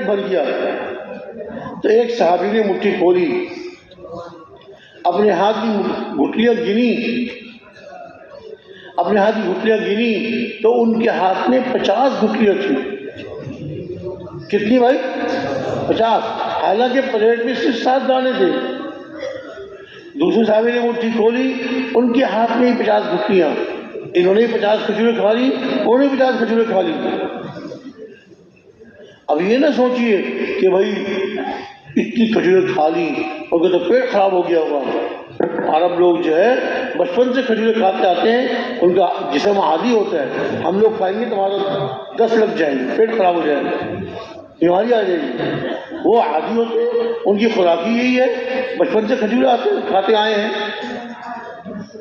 بھر گیا، تو ایک صحابی نے مٹھی کھولی، اپنے ہاتھ کی گھٹلیاں گنی تو ان کے ہاتھ میں 50 گھٹلیاں تھیں۔ کتنی بھائی؟ 50، حالانکہ پلیٹ میں صرف 7 دانے تھے۔ دوسرے صحابی نے مٹھی کھولی، ان کے ہاتھ میں ہی 50 گٹھلیاں، انہوں نے 50 کھجوریں کھا لی، انہوں نے 50 کھجوریں کھا لی۔ اب یہ نہ سوچئے کہ بھائی اتنی کھجوریں کھا لی اور کہ تو پیٹ خراب ہو گیا ہوگا۔ عرب لوگ جو ہے بچپن سے کھجوریں کھاتے آتے ہیں، ان کا جسم عادی ہوتا ہے، ہم لوگ کھائیں گے تو ہمارا 10 لگ جائیں گے، پیٹ خراب ہو جائے گا، بیماری آ جائے گی۔ وہ عادی ہوتے ہیں، ان کی خوراک ہی یہی ہے، بچپن سے کھجوریں کھاتے آئے ہیں۔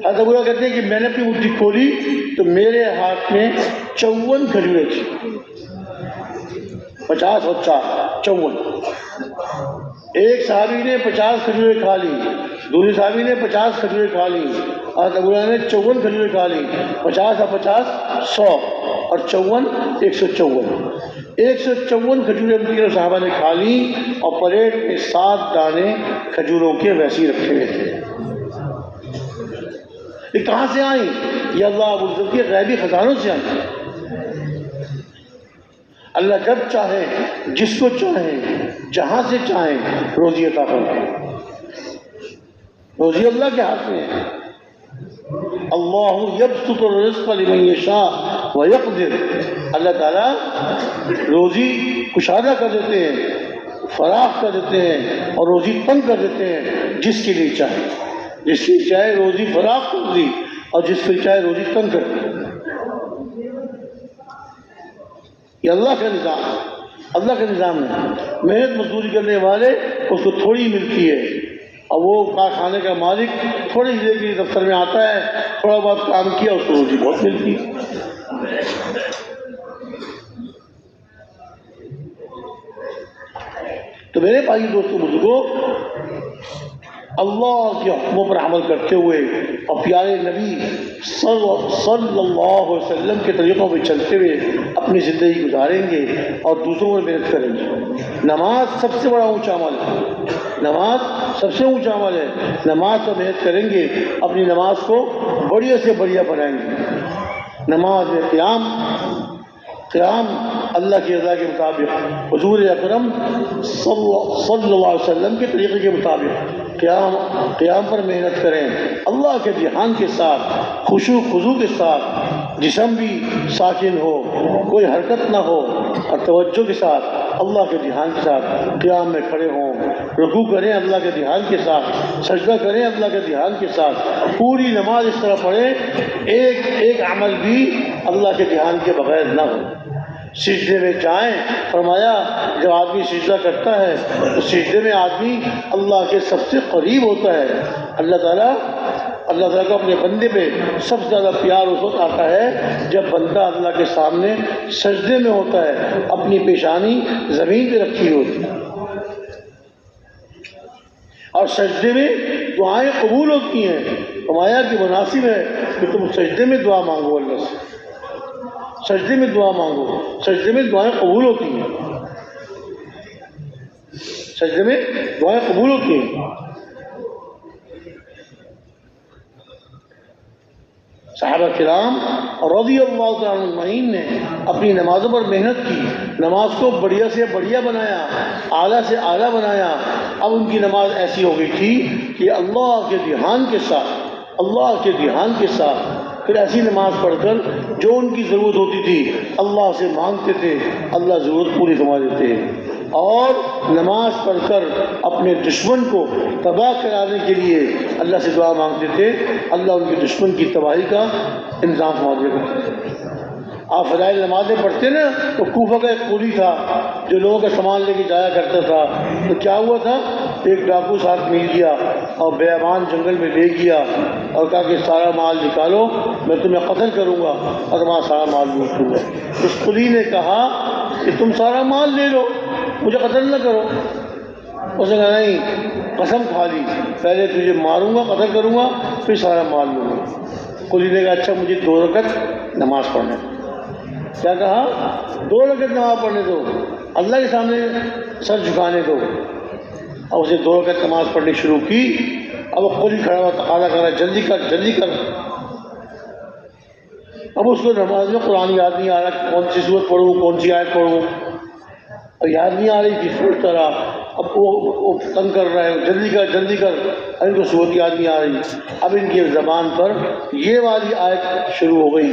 حضرت ابو ہریرہ کہتے ہیں کہ میں نے اپنی مٹھی کھولی تو میرے ہاتھ میں 54 کھجوریں تھی، 50 اور 4 54۔ ایک صحابی نے 50 کھجوریں کھا لی، دوسرے صحابی نے 50 کھجوریں کھا لی، حضرت ابو ہریرہ نے 54 کھجوریں کھا لی۔ 50 اور 50 100 اور 54 154۔ 154 کھجوریں تینوں صحابہ نے کھا لی اور پلیٹ میں 7 دانے کھجوروں کے ویسے ہی رکھے ہوئے تھے۔ یہ کہاں سے آئیں؟ یہ اللہ رب العزت کے غیبی خزانوں سے آئیں۔ اللہ جب چاہے، جس کو چاہیں، جہاں سے چاہیں روزی عطا کرتے ہیں۔ روزی اللہ کے ہاتھ میں ہے۔ اللہ یبسط الرزق لمن یشاء ویقدر، اللہ تعالیٰ روزی کشادہ کر دیتے ہیں، فراخ کر دیتے ہیں، اور روزی تنگ کر دیتے ہیں جس کے لیے چاہے۔ جس کی چاہے روزی فراخ کر دی اور جس کی چاہے روزی تنگ کر دی۔ یہ اللہ کا نظام، اللہ کا نظام ہے۔ محنت مزدوری کرنے والے اس کو تھوڑی ملتی ہے، اور وہ کارخانے کا مالک تھوڑی دیر کے لیے دفتر میں آتا ہے، تھوڑا بہت کام کیا، اس کو روزی بہت ملتی ہے۔ تو میرے بھائی دوستوں بزرگوں، اللہ کے حکموں پر عمل کرتے ہوئے اور پیارے نبی صلی اللہ علیہ وسلم کے طریقوں پہ چلتے ہوئے اپنی زندگی گزاریں گے اور دوسروں پر محنت کریں گے۔ نماز سب سے بڑا اونچا عمل ہے، نماز سب سے اونچا عمل ہے۔ نماز پر محنت کریں گے، اپنی نماز کو بڑھیا سے بڑھیا بنائیں گے۔ نماز میں قیام اللہ کی رضا کے مطابق، حضور اکرم صلی اللہ علیہ وسلم کے طریقے کے مطابق قیام پر محنت کریں، اللہ کے دھیان کے ساتھ، خشوع خضوع کے ساتھ، جسم بھی ساکن ہو، کوئی حرکت نہ ہو، اور توجہ کے ساتھ اللہ کے دھیان کے ساتھ قیام میں کھڑے ہوں، رکوع کریں اللہ کے دھیان کے ساتھ، سجدہ کریں اللہ کے دھیان کے ساتھ، پوری نماز اس طرح پڑھیں ایک ایک عمل بھی اللہ کے دھیان کے بغیر نہ ہو۔ سجدے میں جائیں، فرمایا جب آدمی سجدہ کرتا ہے تو سجدے میں آدمی اللہ کے سب سے قریب ہوتا ہے۔ اللہ تعالیٰ کو اپنے بندے پہ سب سے زیادہ پیار اس وقت آتا ہے جب بندہ اللہ کے سامنے سجدے میں ہوتا ہے، اپنی پیشانی زمین پہ رکھی ہوتی ہے، اور سجدے میں دعائیں قبول ہوتی ہیں۔ فرمایا کہ مناسب ہے کہ تم سجدے میں دعا مانگو، اللہ سے سجدے میں دعا مانگو، سجدے میں دعائیں قبول ہوتی ہیں، سجدے میں دعائیں قبول ہوتی ہیں۔ صحابہ کرام رضی اللہ تعالیٰ عنہم نے اپنی نمازوں پر محنت کی، نماز کو بڑھیا سے بڑھیا بنایا، اعلیٰ سے اعلیٰ بنایا۔ اب ان کی نماز ایسی ہو گئی تھی کہ اللہ کے دھیان کے ساتھ پھر ایسی نماز پڑھ کر جو ان کی ضرورت ہوتی تھی اللہ سے مانگتے تھے، اللہ ضرورت پوری فرما دیتے، اور نماز پڑھ کر اپنے دشمن کو تباہ کرانے کے لیے اللہ سے دعا مانگتے تھے، اللہ ان کے دشمن کی تباہی کا انتظام فرما دیا۔ آپ فضائل نمازیں پڑھتے نا، تو کوفہ کا ایک قولی تھا جو لوگوں کا سامان لے کے جایا کرتا تھا، تو کیا ہوا تھا، ایک ڈاکو ساتھ مل گیا اور بیابان جنگل میں لے گیا اور کہا کہ سارا مال نکالو، میں تمہیں قتل کروں گا اور تمہارا سارا مال لوٹ لوں گا۔ اس قولی نے کہا کہ تم سارا مال لے لو، مجھے قتل نہ کرو۔ اس نے کہا نہیں، قسم کھا لی، پہلے تجھے ماروں گا، قتل کروں گا، پھر سارا مال لوں گا۔ قولی نے کہا اچھا مجھے 2 رکعت نماز پڑھنے دو۔ کیا کہا؟ 2 رکعت نماز پڑھنے دو، اللہ کے سامنے سر جھکانے دو۔ اور اسے 2 رکعت نماز پڑھنی شروع کی۔ اب وہ قولی کھڑا ہوا تقاضا کر رہا ہے جلدی کر جلدی کر۔ اب اس کو نماز میں قرآن یاد نہیں آ رہا کہ کون سی سورت پڑھوں، کون سی آیت پڑھوں۔ اور یاد نہیں آ رہی تھی، سوچتا رہا، اب وہ تنگ کر رہا ہے، جلدی کر جلدی کر، ان کو صورت یاد نہیں آ رہی۔ اب ان کی زبان پر یہ والی آیت شروع ہو گئی،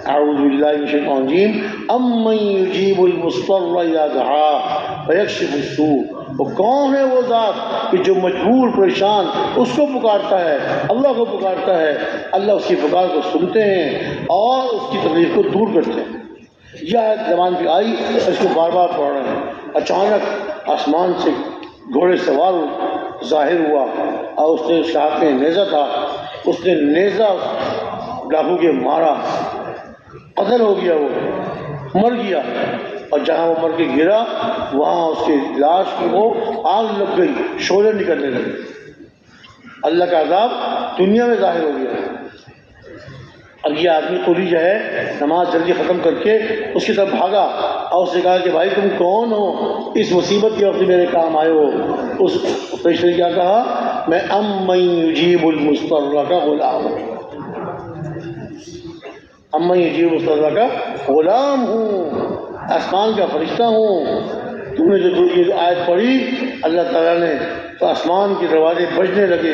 اعوذ باللہ من الشیطان الرجیم، امن یجیب المضطر اذا دعاہ ویکشف السوء، وہ کون ہے وہ ذات کہ جو مجبور پریشان اس کو پکارتا ہے، اللہ کو پکارتا ہے، اللہ اس کی پکار کو سنتے ہیں اور اس کی تکلیف کو دور کرتے ہیں۔ یہ آیت زبان پہ آئی، اس کو بار بار پڑھ رہے ہیں۔ اچانک آسمان سے گھوڑے سوار ظاہر ہوا اور اس نے ساتھ میں نیزہ تھا، اس نے نیزہ ڈاکو کے مارا، قتل ہو گیا، وہ مر گیا، اور جہاں وہ مر کے گرا وہاں اس کی لاش کی وہ آگ لگ گئی، شعلے نکلنے لگے۔ اللہ کا عذاب دنیا میں ظاہر ہو گیا۔ اب یہ آدمی قولی جو ہے نماز جلدی ختم کر کے اس کی طرف بھاگا اور اس نے کہا کہ بھائی تم کون ہو، اس مصیبت کے وقت میرے کام آئے ہو۔ اس پیشے نے کیا کہا، میں امن یجیب المضطر کا غلام ہوں، امن یجیب المضطر کا غلام ہوں، آسمان کا فرشتہ ہوں۔ تم نے جو یہ آیت پڑھی اللہ تعالیٰ نے تو آسمان کے دروازے بجنے لگے۔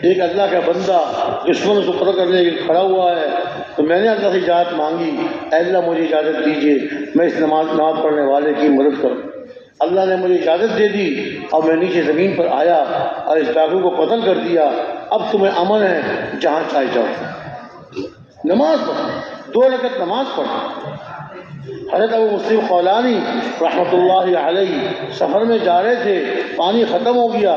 ایک اللہ کا بندہ دشمن کو قتل کرنے کے لیے کھڑا ہوا ہے، تو میں نے اللہ سے اجازت مانگی، اے اللہ مجھے اجازت دیجیے میں اس نماز پڑھنے والے کی مدد کروں۔ اللہ نے مجھے اجازت دے دی اور میں نیچے زمین پر آیا اور اس ڈاکو کو قتل کر دیا۔ اب تمہیں امن ہے، جہاں چاہے جاؤ۔ نماز پڑھ، 2 رکعت نماز پڑھ۔ حضرت ابو مسلم خولانی رحمۃ اللہ علیہ سفر میں جا رہے تھے، پانی ختم ہو گیا۔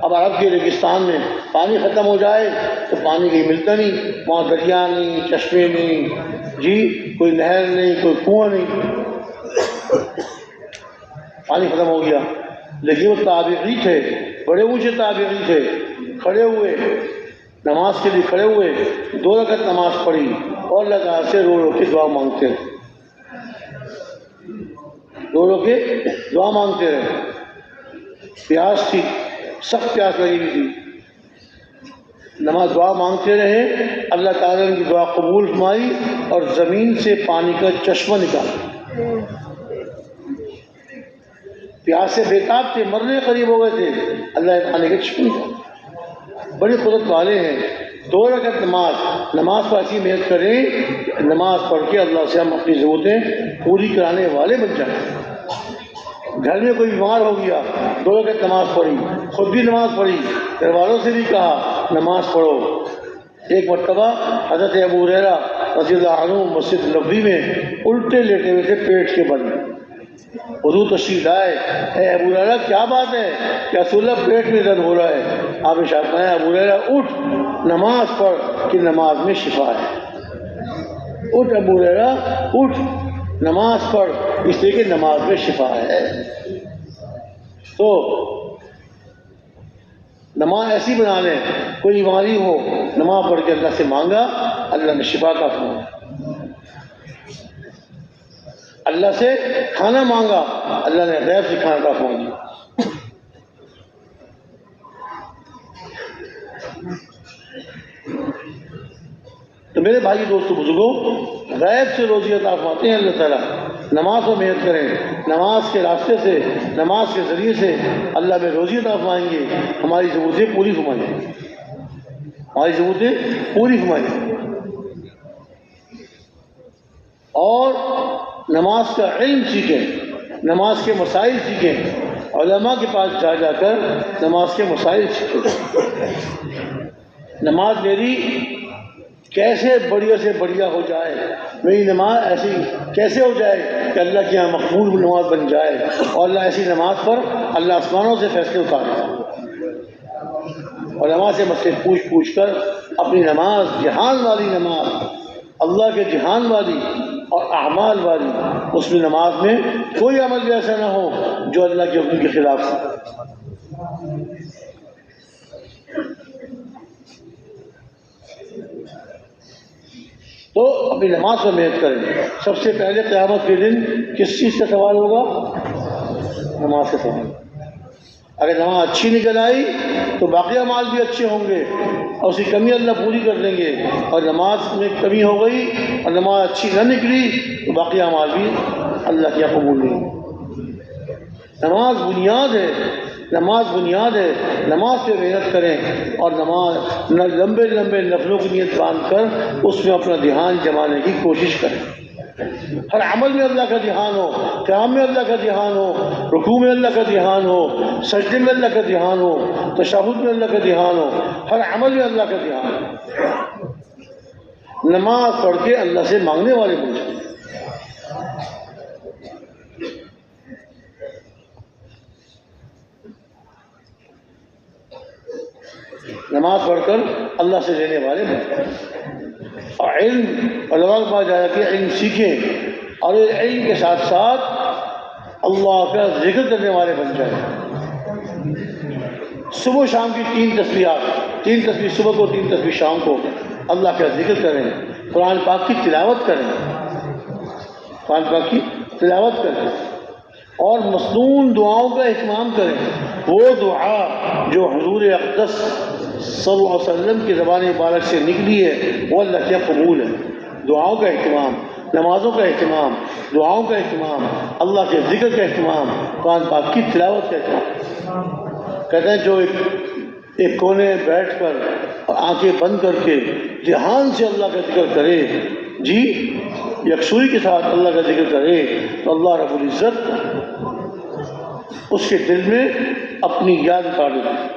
اب عرب کے ریگستان میں پانی ختم ہو جائے تو پانی کہیں ملتا نہیں، وہاں دریا نہیں، چشمے نہیں، جی کوئی نہر نہیں، کوئی کنواں نہیں، پانی ختم ہو گیا۔ لیکن وہ تابعی تھے، بڑے اونچے تابعی تھے، کھڑے ہوئے نماز کے لیے کھڑے ہوئے، 2 رکعت نماز پڑھی اور اللہ تعالیٰ سے رو رو کے دعا مانگتے رہے، رو رو کے دعا مانگتے رہے۔ پیاس تھی، سخت پیاس لگی ہوئی تھی، نماز دعا مانگتے رہے، اللہ تعالیٰ نے ان کی دعا قبول فرمائی اور زمین سے پانی کا چشمہ نکالا۔ پیاس سے بےتاب تھے، مرنے قریب ہو گئے تھے، اللہ نے پانی کا چشمہ نکالا۔ بڑی قدرت والے ہیں۔ 2 رکعت نماز پر ایسی محنت کریں کہ نماز پڑھ کے اللہ سے ہم اپنی ضرورتیں پوری کرانے والے بن جائیں۔ گھر میں کوئی بیمار ہو گیا، 2 رکعت نماز پڑھی، خود بھی نماز پڑھی، گھر والوں سے بھی کہا نماز پڑھو۔ ایک مرتبہ حضرت ابو ہریرہ رضی اللہ عنہ مسجد نبوی میں الٹے لیٹے ہوئے تھے پیٹ کے بل، حضور تشریف لائے، اے ابو ہریرہ کیا بات ہے کہ رسول اللہ پیٹ میں درد ہو رہا ہے؟ آپ ارشاد فرمایا ابو ہریرہ اٹھ نماز پڑھ کہ نماز میں شفا ہے۔ اٹھ ابو ہریرہ اٹھ نماز پڑھ، اس لیے کہ نماز میں شفا ہے۔ تو نماز ایسی بنا لیں، کوئی بیماری ہو نماز پڑھ کے اللہ سے مانگا، اللہ نے شفا کا فرمایا۔ اللہ سے کھانا مانگا، اللہ نے غیب سے کھانا کا فرمایا۔ تو میرے بھائی دوستو بزرگوں، غیب سے روزی عطا فرماتے ہیں اللہ تعالیٰ۔ نماز کو محنت کریں، نماز کے راستے سے، نماز کے ذریعے سے اللہ میں روزی عطا فرمائیں گے، ہماری ضرورتیں پوری فرمائیں گے، ہماری ضرورتیں پوری فرمائیں گے۔ اور نماز کا علم سیکھیں، نماز کے مسائل سیکھیں، علماء کے پاس جا جا کر نماز کے مسائل سیکھیں۔ نماز میری کیسے بڑھیا سے بڑھیا ہو جائے، میری نماز ایسی کیسے ہو جائے کہ اللہ کے یہاں مقبول نماز بن جائے، اور اللہ ایسی نماز پر اللہ آسمانوں سے فیصلے اتارے۔ علماء سے مسئلے پوچھ پوچھ کر اپنی نماز، جہان والی نماز، اللہ کے جہان والی اور اعمال والی، اس میں نماز میں کوئی عمل بھی ایسا نہ ہو جو اللہ کے حکم کے خلاف ہو۔ تو اپنی نماز پر محنت کریں۔ سب سے پہلے قیامت کے دن کس چیز کا سوال ہوگا؟ نماز کا سوال۔ اگر نماز اچھی نکل آئی تو باقی اعمال بھی اچھے ہوں گے اور اس کی کمی اللہ پوری کر دیں گے، اور نماز میں کمی ہو گئی اور نماز اچھی نہ نکلی تو باقی اعمال بھی اللہ کے یہاں قبول نہیں۔ نماز بنیاد ہے، نماز بنیاد ہے، نماز پہ محنت کریں، اور نماز لمبے لمبے نفلوں کی نیت باندھ کر اس میں اپنا دھیان جمانے کی کوشش کریں۔ ہر عمل میں اللہ کا دھیان ہو، قیام میں اللہ کا دھیان ہو، رکوع میں اللہ کا دھیان ہو، سجدے میں اللہ کا دھیان ہو، تشہد میں اللہ کا دھیان ہو، ہر عمل میں اللہ کا دھیان ہو۔ نماز پڑھ کے اللہ سے مانگنے والے بن جائیں۔ نماز پڑھ کر اللہ سے لینے والے بن جائیں، اور علم علماء کے پاس جا کے علم سیکھیں، اور علم کے ساتھ ساتھ اللہ کا ذکر کرنے والے بن جائیں۔ صبح شام کی 3 تسبیحات، 3 تسبیح صبح کو، 3 تسبیح شام کو اللہ کا ذکر کریں، قرآن پاک کی تلاوت کریں، قرآن پاک کی تلاوت کریں، اور مصنون دعاؤں کا اہتمام کریں۔ وہ دعا جو حضور اقدس صلی اللہ علیہ وسلم کی زبان مبارک سے نکلی ہے وہ اللہ کے قبول ہے۔ دعاؤں کا اہتمام، نمازوں کا اہتمام، دعاؤں کا اہتمام، اللہ کے ذکر کا اہتمام، قرآن پاک کی تلاوت کا اہتمام۔ کہتے ہیں جو ایک کونے بیٹھ کر اور آنکھیں بند کر کے دھیان سے اللہ کا ذکر کرے، جی یکسوئی کے ساتھ اللہ کا ذکر کرے، تو اللہ رب العزت اس کے دل میں اپنی یاد اتار دیتا ہے،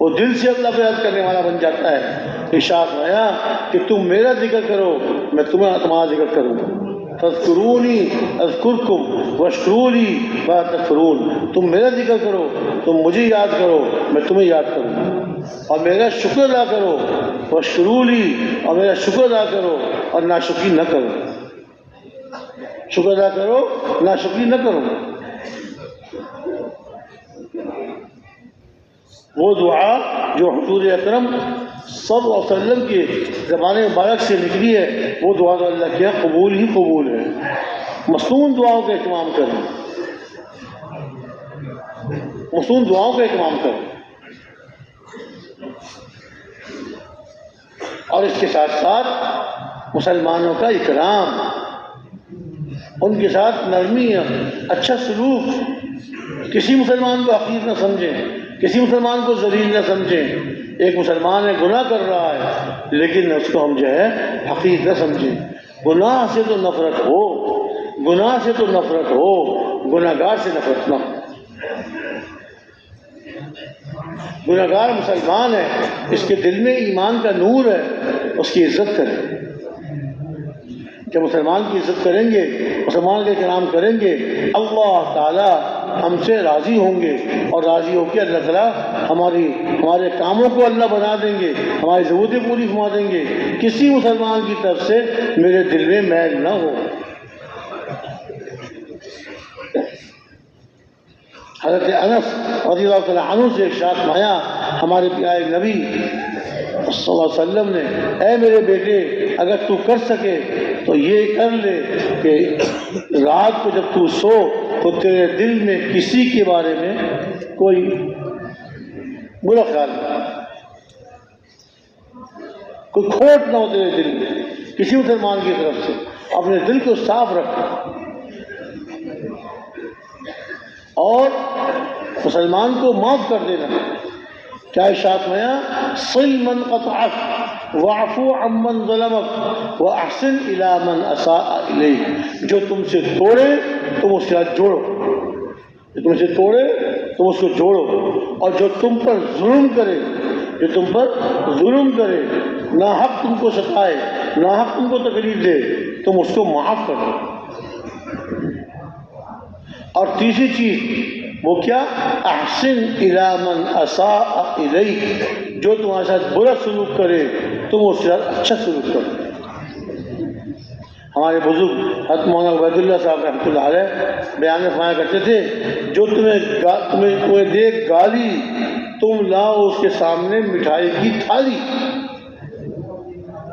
وہ دل سے اللہ کو یاد کرنے والا بن جاتا ہے۔ ارشاد آیا کہ تم میرا ذکر کرو میں تمہارا ذکر کروں، فاذکرونی اذکرکم واشکروا لی ولا تکفرون۔ تم میرا ذکر کرو، تم مجھے یاد کرو، میں تمہیں یاد کروں، اور میرا شکر ادا کرو، واشکروا لی، اور میرا شکر ادا کرو اور ناشکری نہ کرو، شکر ادا کرو ناشکری نہ کرو۔ وہ دعا جو حضور اکرم صلی اللہ علیہ وسلم کی زبان مبارک سے نکلی ہے وہ دعا تو اللہ کے قبول ہی قبول ہے۔ مصنون دعاؤں کا اہتمام کریں، مصنون دعاؤں کا اہتمام کریں، اور اس کے ساتھ ساتھ مسلمانوں کا اکرام، ان کے ساتھ نرمی، اچھا سلوک، کسی مسلمان کو حقیر نہ سمجھیں، کسی مسلمان کو ذلیل نہ سمجھیں۔ ایک مسلمان ہے گناہ کر رہا ہے لیکن اس کو ہم جو ہے حقیر نہ سمجھیں۔ گناہ سے تو نفرت ہو، گناہ سے تو نفرت ہو، گناہ گار سے نفرت نہ ہو۔ گناہ گار مسلمان ہے، اس کے دل میں ایمان کا نور ہے، اس کی عزت کریں۔ جب مسلمان کی عزت کریں گے، مسلمان کا احترام کریں گے، اللہ تعالیٰ ہم سے راضی ہوں گے، اور راضی ہو کے اللہ تعالیٰ ہمارے کاموں کو اللہ بنا دیں گے، ہماری ضرورتیں پوری فرما دیں گے۔ کسی مسلمان کی طرف سے میرے دل میں میل نہ ہو۔ حضرت انس رضی اللہ تعالیٰ عنہ سے ارشاد فرمایا ہمارے پیارے نبی صلی اللہ علیہ وسلم نے، اے میرے بیٹے اگر تو کر سکے تو یہ کر لے کہ رات کو جب تو سو تو تیرے دل میں کسی کے بارے میں کوئی برا خیال نہ، کوئی کھوٹ نہ ہو تیرے دل میں کسی مسلمان کی طرف سے۔ اپنے دل کو صاف رکھ، اور مسلمان کو معاف کر دینا۔ کیا ارشاد ہوا؟ صل من قطعک واعفو عمن ظلمک واحسن الی من اساء الیک۔ جو تم سے توڑے تم اس کے ساتھ جوڑو، جو تم سے توڑے تم اس کو جوڑو، اور جو تم پر ظلم کرے، جو تم پر ظلم کرے، ناحق تم کو ستائے، ناحق تم کو تکلیف دے، تم اس کو معاف کر دو۔ اور تیسری چیز وہ کیا؟ احسن الی من اساء الیک، جو تمہارے ساتھ برا سلوک کرے تم اس کے ساتھ اچھا سلوک کرو۔ ہمارے بزرگ حضرت مولانا عبید اللہ صاحب رحمۃ اللہ علیہ بیان فرمایا کرتے تھے، جو تمہیں دے گالی تم لاؤ اس کے سامنے مٹھائی کی تھالی۔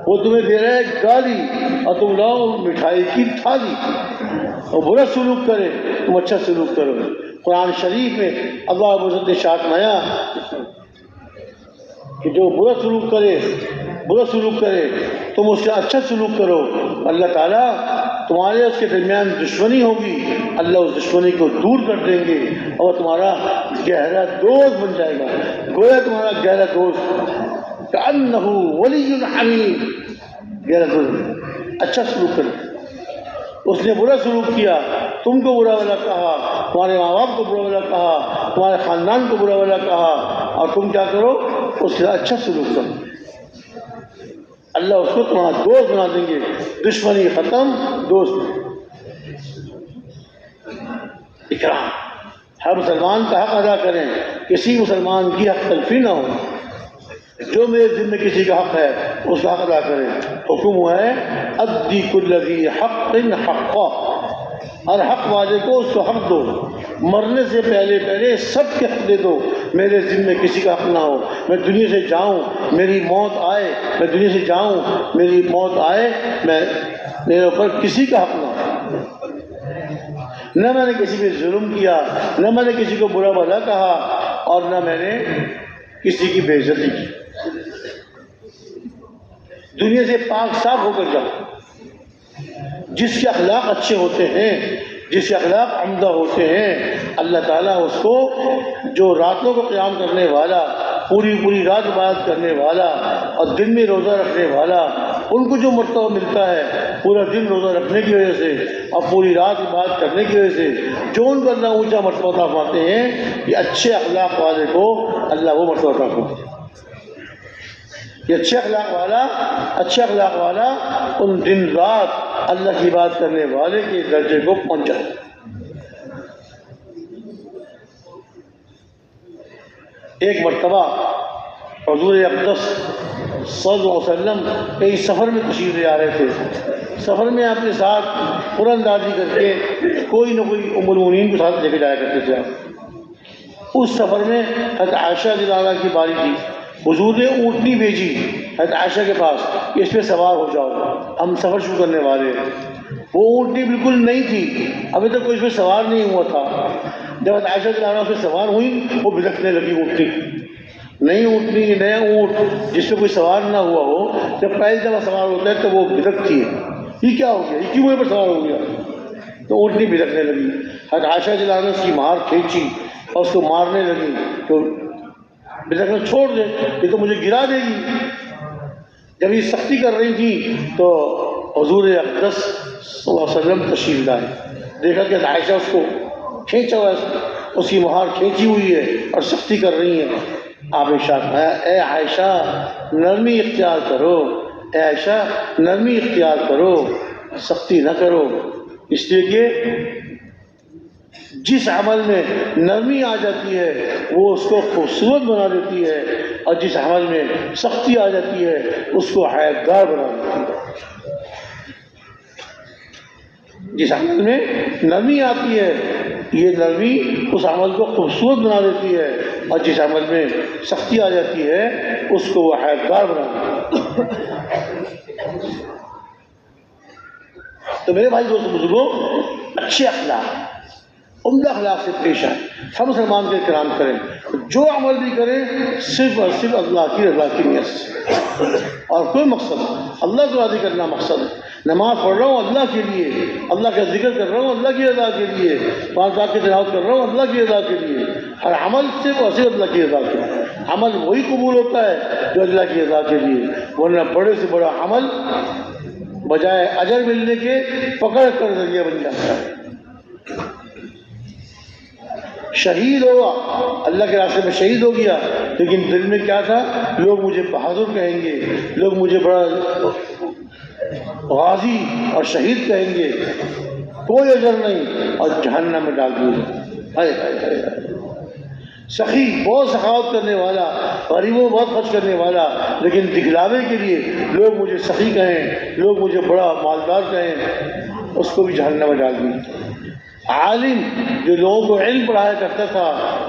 وہ تمہیں دے رہا ہے گالی اور تم لاؤ مٹھائی کی تھالی۔ اور برا سلوک کرے تم اچھا سلوک کرو۔ قرآن شریف میں اللہ رب العزت نے ارشاد فرمایا کہ جو برا سلوک کرے تم اس سے اچھا سلوک کرو، اللہ تعالیٰ تمہارے اس کے درمیان دشمنی ہوگی، اللہ اس دشمنی کو دور کر دیں گے اور تمہارا گہرا دوست بن جائے گا، گویا تمہارا گہرا دوست کأنہ ولی حمیم، گہرا دوست اچھا سلوک کرے۔ اس نے برا سلوک کیا، تم کو برا بھلا کہا، تمہارے ماں باپ کو برا بھلا کہا، تمہارے خاندان کو برا بھلا کہا، اور تم کیا کرو؟ اس کے ساتھ اچھا سلوک کرو، اللہ اس کو تمہارا دوست بنا دیں گے۔ دشمنی ختم، دوست اکرام، ہر مسلمان کا حق ادا کریں، کسی مسلمان کی حق تلفی نہ ہو، جو میرے ذمہ کسی کا حق ہے اس کا حق ادا کریں۔ حکم ہوا ہے ادی کل ذی حق حقہ، ہر حق والے کو اس کو حق دو، مرنے سے پہلے سب کے حق دے دو، میرے ذمہ کسی کا حق نہ ہو، میں دنیا سے جاؤں میری موت آئے، میں دنیا سے جاؤں میری موت آئے، میرے اوپر کسی کا حق نہ ہو، نہ میں نے کسی پہ ظلم کیا، نہ میں نے کسی کو برا بھلا کہا، اور نہ میں نے کسی کی بے عزتی کی۔ دنیا سے پاک صاف ہو کر جاؤ۔ جس کے اخلاق اچھے ہوتے ہیں، جس کے اخلاق عمدہ ہوتے ہیں، اللہ تعالیٰ اس کو، جو راتوں کو قیام کرنے والا، پوری رات عبادت کرنے والا اور دن میں روزہ رکھنے والا، ان کو جو مرتبہ ملتا ہے پورا دن روزہ رکھنے کی وجہ سے اور پوری رات عبادت کرنے کی وجہ سے، جو ان کو اللہ اونچا مرتبہ عطا فرماتے ہیں، یہ اچھے اخلاق والے کو اللہ وہ مرتبہ عطا فرماتے ہیں۔ یہ اچھے اخلاق والا ان دن رات اللہ کی بات کرنے والے کے درجے کو پہنچا۔ ایک مرتبہ حضور اقدس صلی اللہ علیہ وسلم کئی سفر میں تشریف لے آ رہے تھے، سفر میں اپنے ساتھ قرآن اندازی کر کے کوئی نہ کوئی ام المؤمنین کو ساتھ لے کے جایا کرتے تھے۔ اس سفر میں حضرت عائشہ رضی اللہ عنہا کی باری تھی، حضور نے اونٹنی بھیجی حضرت عائشہ کے پاس کہ اس پہ سوار ہو جاؤ، ہم سفر شروع کرنے والے ہیں۔ وہ اونٹنی بالکل نئی تھی، ابھی تک کوئی اس پہ سوار نہیں ہوا تھا۔ جب حضرت عائشہ رضی اللہ عنہا اس پہ سوار ہوئی، وہ بھڑکنے لگی اونٹنی، نئی اونٹنی، نیا اونٹ جس پہ کوئی سوار نہ ہوا ہو، جب پہلی دفعہ سوار ہوتا ہے تو وہ بھڑکتی ہے، یہ کیا ہو گیا، یہ کیوں میرے پر سوار ہو گیا؟ تو اونٹنی بھڑکنے لگی۔ حضرت عائشہ رضی اللہ عنہا اس کی مہار کھینچی اور اس کو مارنے لگی، تو بھڑکنا چھوڑ دے، یہ تو مجھے گرا دے گی۔ جب یہ سختی کر رہی تھی تو حضور اقدس صلی اللہ علیہ وسلم تشریف لائے، دیکھا کہ عائشہ اس کو کھینچا ہوا ہے، اس کی مہار کھینچی ہوئی ہے اور سختی کر رہی ہیں۔ آپ نے ارشاد فرمایا، اے عائشہ نرمی اختیار کرو، اے عائشہ نرمی اختیار کرو، سختی نہ کرو، اس لیے کہ جس عمل میں نرمی آ جاتی ہے وہ اس کو خوبصورت بنا دیتی ہے، اور جس عمل میں سختی آ جاتی ہے اس کو حیاتگار بنا دیتی ہے۔ جس عمل میں نرمی آتی ہے یہ نرمی اس عمل کو خوبصورت بنا دیتی ہے، اور جس عمل میں سختی آ جاتی ہے اس کو وہ حیاتگار بنا دیتی ہے۔ تو میرے بھائی دوست بزرگوں، اچھے اخلاق، عمدہ اخلاق سے پیش آئے، ہر مسلمان کے کرام کریں، جو عمل بھی کریں صرف اور صرف اللہ کی رضا کی نیت سے، اور کوئی مقصد اللہ کو راضی کرنا مقصد ہے۔ نماز پڑھ رہا ہوں اللہ کے لیے، اللہ کا ذکر کر رہا ہوں اللہ کی رضا کے لیے، 5 رات کی تلاوت کر رہا ہوں اللہ کی رضا کے لیے، ہر عمل صرف اور صرف اللہ کی رضا کے لیے۔ عمل وہی قبول ہوتا ہے جو اللہ کی رضا کے لیے، ورنہ بڑے سے بڑا عمل بجائے اجر ملنے کے پکڑ کر ذریعہ بن جاتا ہے۔ شہید ہوا، اللہ کے راستے میں شہید ہو گیا، لیکن دل میں کیا تھا؟ لوگ مجھے بہادر کہیں گے، لوگ مجھے بڑا غازی اور شہید کہیں گے، کوئی اجر نہیں، اور جہنم میں ڈال دیا۔ سخی، بہت سخاوت کرنے والا، غریبوں کو بہت خرچ کرنے والا، لیکن دکھلاوے کے لیے لوگ مجھے سخی کہیں، لوگ مجھے بڑا مالدار کہیں، اس کو بھی جہنم میں ڈال دیا۔ عالم جو لوگوں کو علم پڑھایا کرتا تھا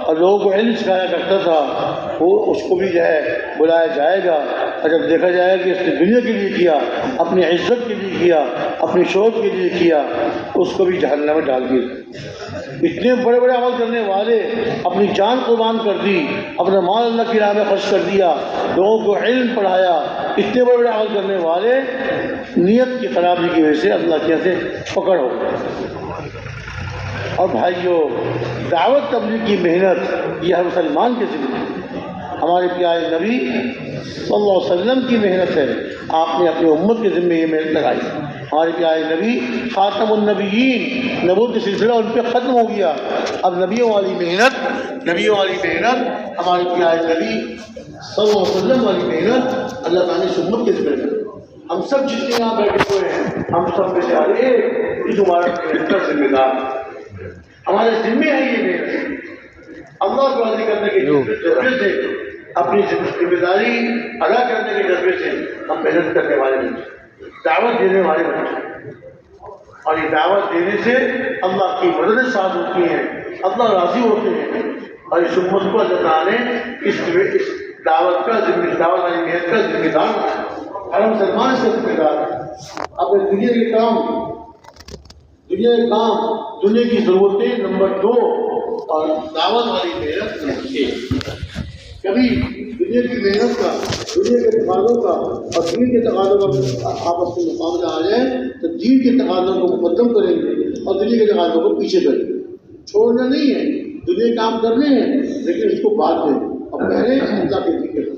اور لوگوں کو علم سکھایا کرتا تھا، وہ اس کو بھی جو ہے بلایا جائے گا، اور جب دیکھا جائے گا کہ اس نے دنیا کے لیے کیا، اپنی عزت کے لیے کیا، اپنی شہرت کے لیے کیا، اس کو بھی جہنم میں ڈال دیا۔ اتنے بڑے بڑے عمل کرنے والے، اپنی جان قربان کر دی، اپنا مال اللہ کی راہ میں خرچ کر دیا، لوگوں کو علم پڑھایا، اتنے بڑے بڑے عمل کرنے والے نیت کی خرابی کی وجہ سے اللہ کے سے پکڑ ہو گئے۔ اور بھائیوں، دعوت تبلیغ کی محنت یہ ہر مسلمان کے ذمہ ہے۔ ہمارے پیارے نبی صلی اللہ علیہ وسلم کی محنت ہے، آپ نے اپنی امت کے ذمہ یہ محنت لگائی۔ ہمارے پیارے نبی خاتم النبیین، نبوت کا سلسلہ ان پہ ختم ہو گیا، اب نبیوں والی محنت ہمارے پیارے نبی صلی اللہ علیہ وسلم والی محنت اللہ تعالیٰ نے امت کے ذمہ ہے۔ ہم سب جتنے یہاں بیٹھے ہوئے ہیں، ہم سب میں سے ہر ایک اس ہمارا ذمہ دار، ہمارے ذمہ ہے یہ محنت۔ اللہ کو راضی کرنے کے جذبے سے، اپنی ذمہ داری ادا کرنے کے جذبے سے ہم محنت کرنے والے بنتے، دعوت دینے والے بنتے، اور یہ دعوت دینے سے اللہ کی مدد ساتھ ہوتی ہیں، اللہ راضی ہوتے ہیں، اور اس امت کو اللہ تعالیٰ نے اس دعوت والی محنت کا ذمہ دار بنایا۔ ہر مسلمان سے ذمہ دار ہے اپنے دنیا کے کام، دنیا کی ضرورتیں نمبر 2 اور دعوت والی محنت نمبر 1۔ کبھی دنیا کی محنت کا، دنیا کے تقاضوں کا اور دین کے تقاضوں کا آپس میں مقابلہ آ جائے تو دین کے تقاضوں کو مقدم کریں گے اور دنیا کے تقاضوں کو پیچھے کریں گے۔ چھوڑنا نہیں ہے، دنیا کام کرنے ہیں لیکن اس کو بعد میں، اور پہلے اللہ کے ذکر۔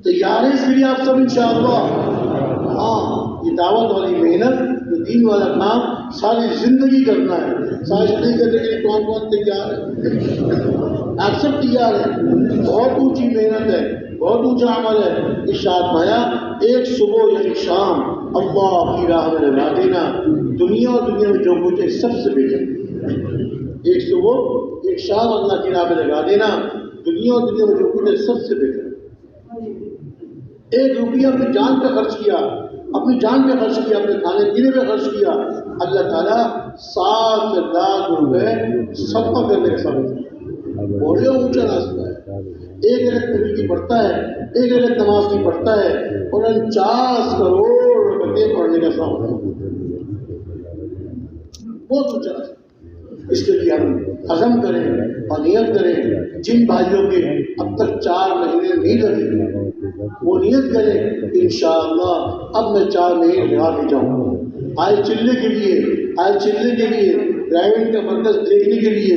تیار ہے اس کے لیے آپ سب انشاءاللہ؟ ہاں، یہ دعوت والی محنت، یہ دین والا کام ساری زندگی کرنا ہے۔ ساری زندگی کرنے کے لیے کون کون تیار ہے؟ آپ سب تیار ہیں؟ بہت اونچی محنت ہے، بہت اونچا عمل ہے۔ ارشاد فرمایا ایک صبح یا ایک شام اللہ کی راہ میں لگا دینا دنیا اور دنیا میں جو کچھ ہے سب سے بہتر۔ ایک صبح ایک شام اللہ کی راہ میں لگا دینا دنیا اور دنیا میں جو کچھ ہے سب سے بہتر۔ ایک روپیہ اپنی جان پہ خرچ کیا، اپنی جان پہ خرچ کیا، اپنے کھانے پینے پہ خرچ کیا، اللہ تعالیٰ 7 لاکھ روپے صدقہ کرنے کا ثابت ہے۔ بڑے اونچا راستہ ہے۔ ایک رکعت نبی کی پڑھتا ہے، ایک رکعت نماز کی پڑھتا ہے اور 49 کروڑ رکعتیں پڑھنے کا ثواب ہے۔ بہت اونچا راستہ۔ اس کے لیے ہم عزم کریں اور نیت کریں۔ جن بھائیوں کے اب تک 4 مہینے نہیں لگے وہ نیت کریں انشاءاللہ اب میں 4 مہینے لگا کے جاؤں گا، آئے چلنے کے لیے ڈرائیونگ کا مرکز دیکھنے کے لیے،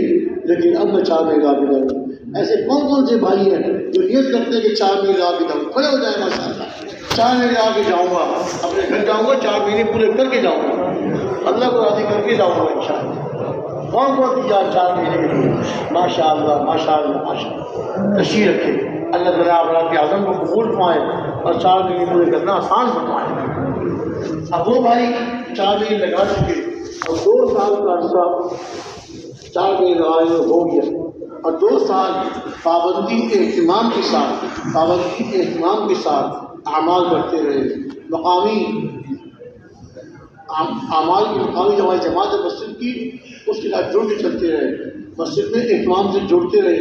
لیکن اب میں 4 مہینے لگا کے جاؤں گا۔ ایسے کون سے بھائی ہیں جو نیت کرتے ہیں کہ 4 مہینے لگا کے جاؤں، کھڑے ہو جائیں ماشاءاللہ۔ 4 مہینے لگا کے جاؤں گا، اپنے گھر جاؤں گا، 4 مہینے پورے کر کے جاؤں گا، اللہ کو راضی کر کے جاؤں گا انشاءاللہ۔ کون تیار 4 مہینے کے لیے؟ ماشاءاللہ ماشاءاللہ ماشاءاللہ۔ تشریف رکھے، اللہ تعالیٰ آپ کے عزم کو قبول فرمائے اور 4 مہینے پورے کرنا آسان فرمائے۔ اب وہ بھائی 4 مہینے لگا چکے اور 2 سال کا عرصہ 4 مہینے لگائے ہو گیا، اور 2 سال پابندی اہتمام کے ساتھ اعمال کرتے رہے، مقامی اعمال کی مقامی ہماری جماعت مسجد کی اس کے ساتھ جڑ کے چلتے رہے، مسجد میں اہتمام سے جڑتے رہے۔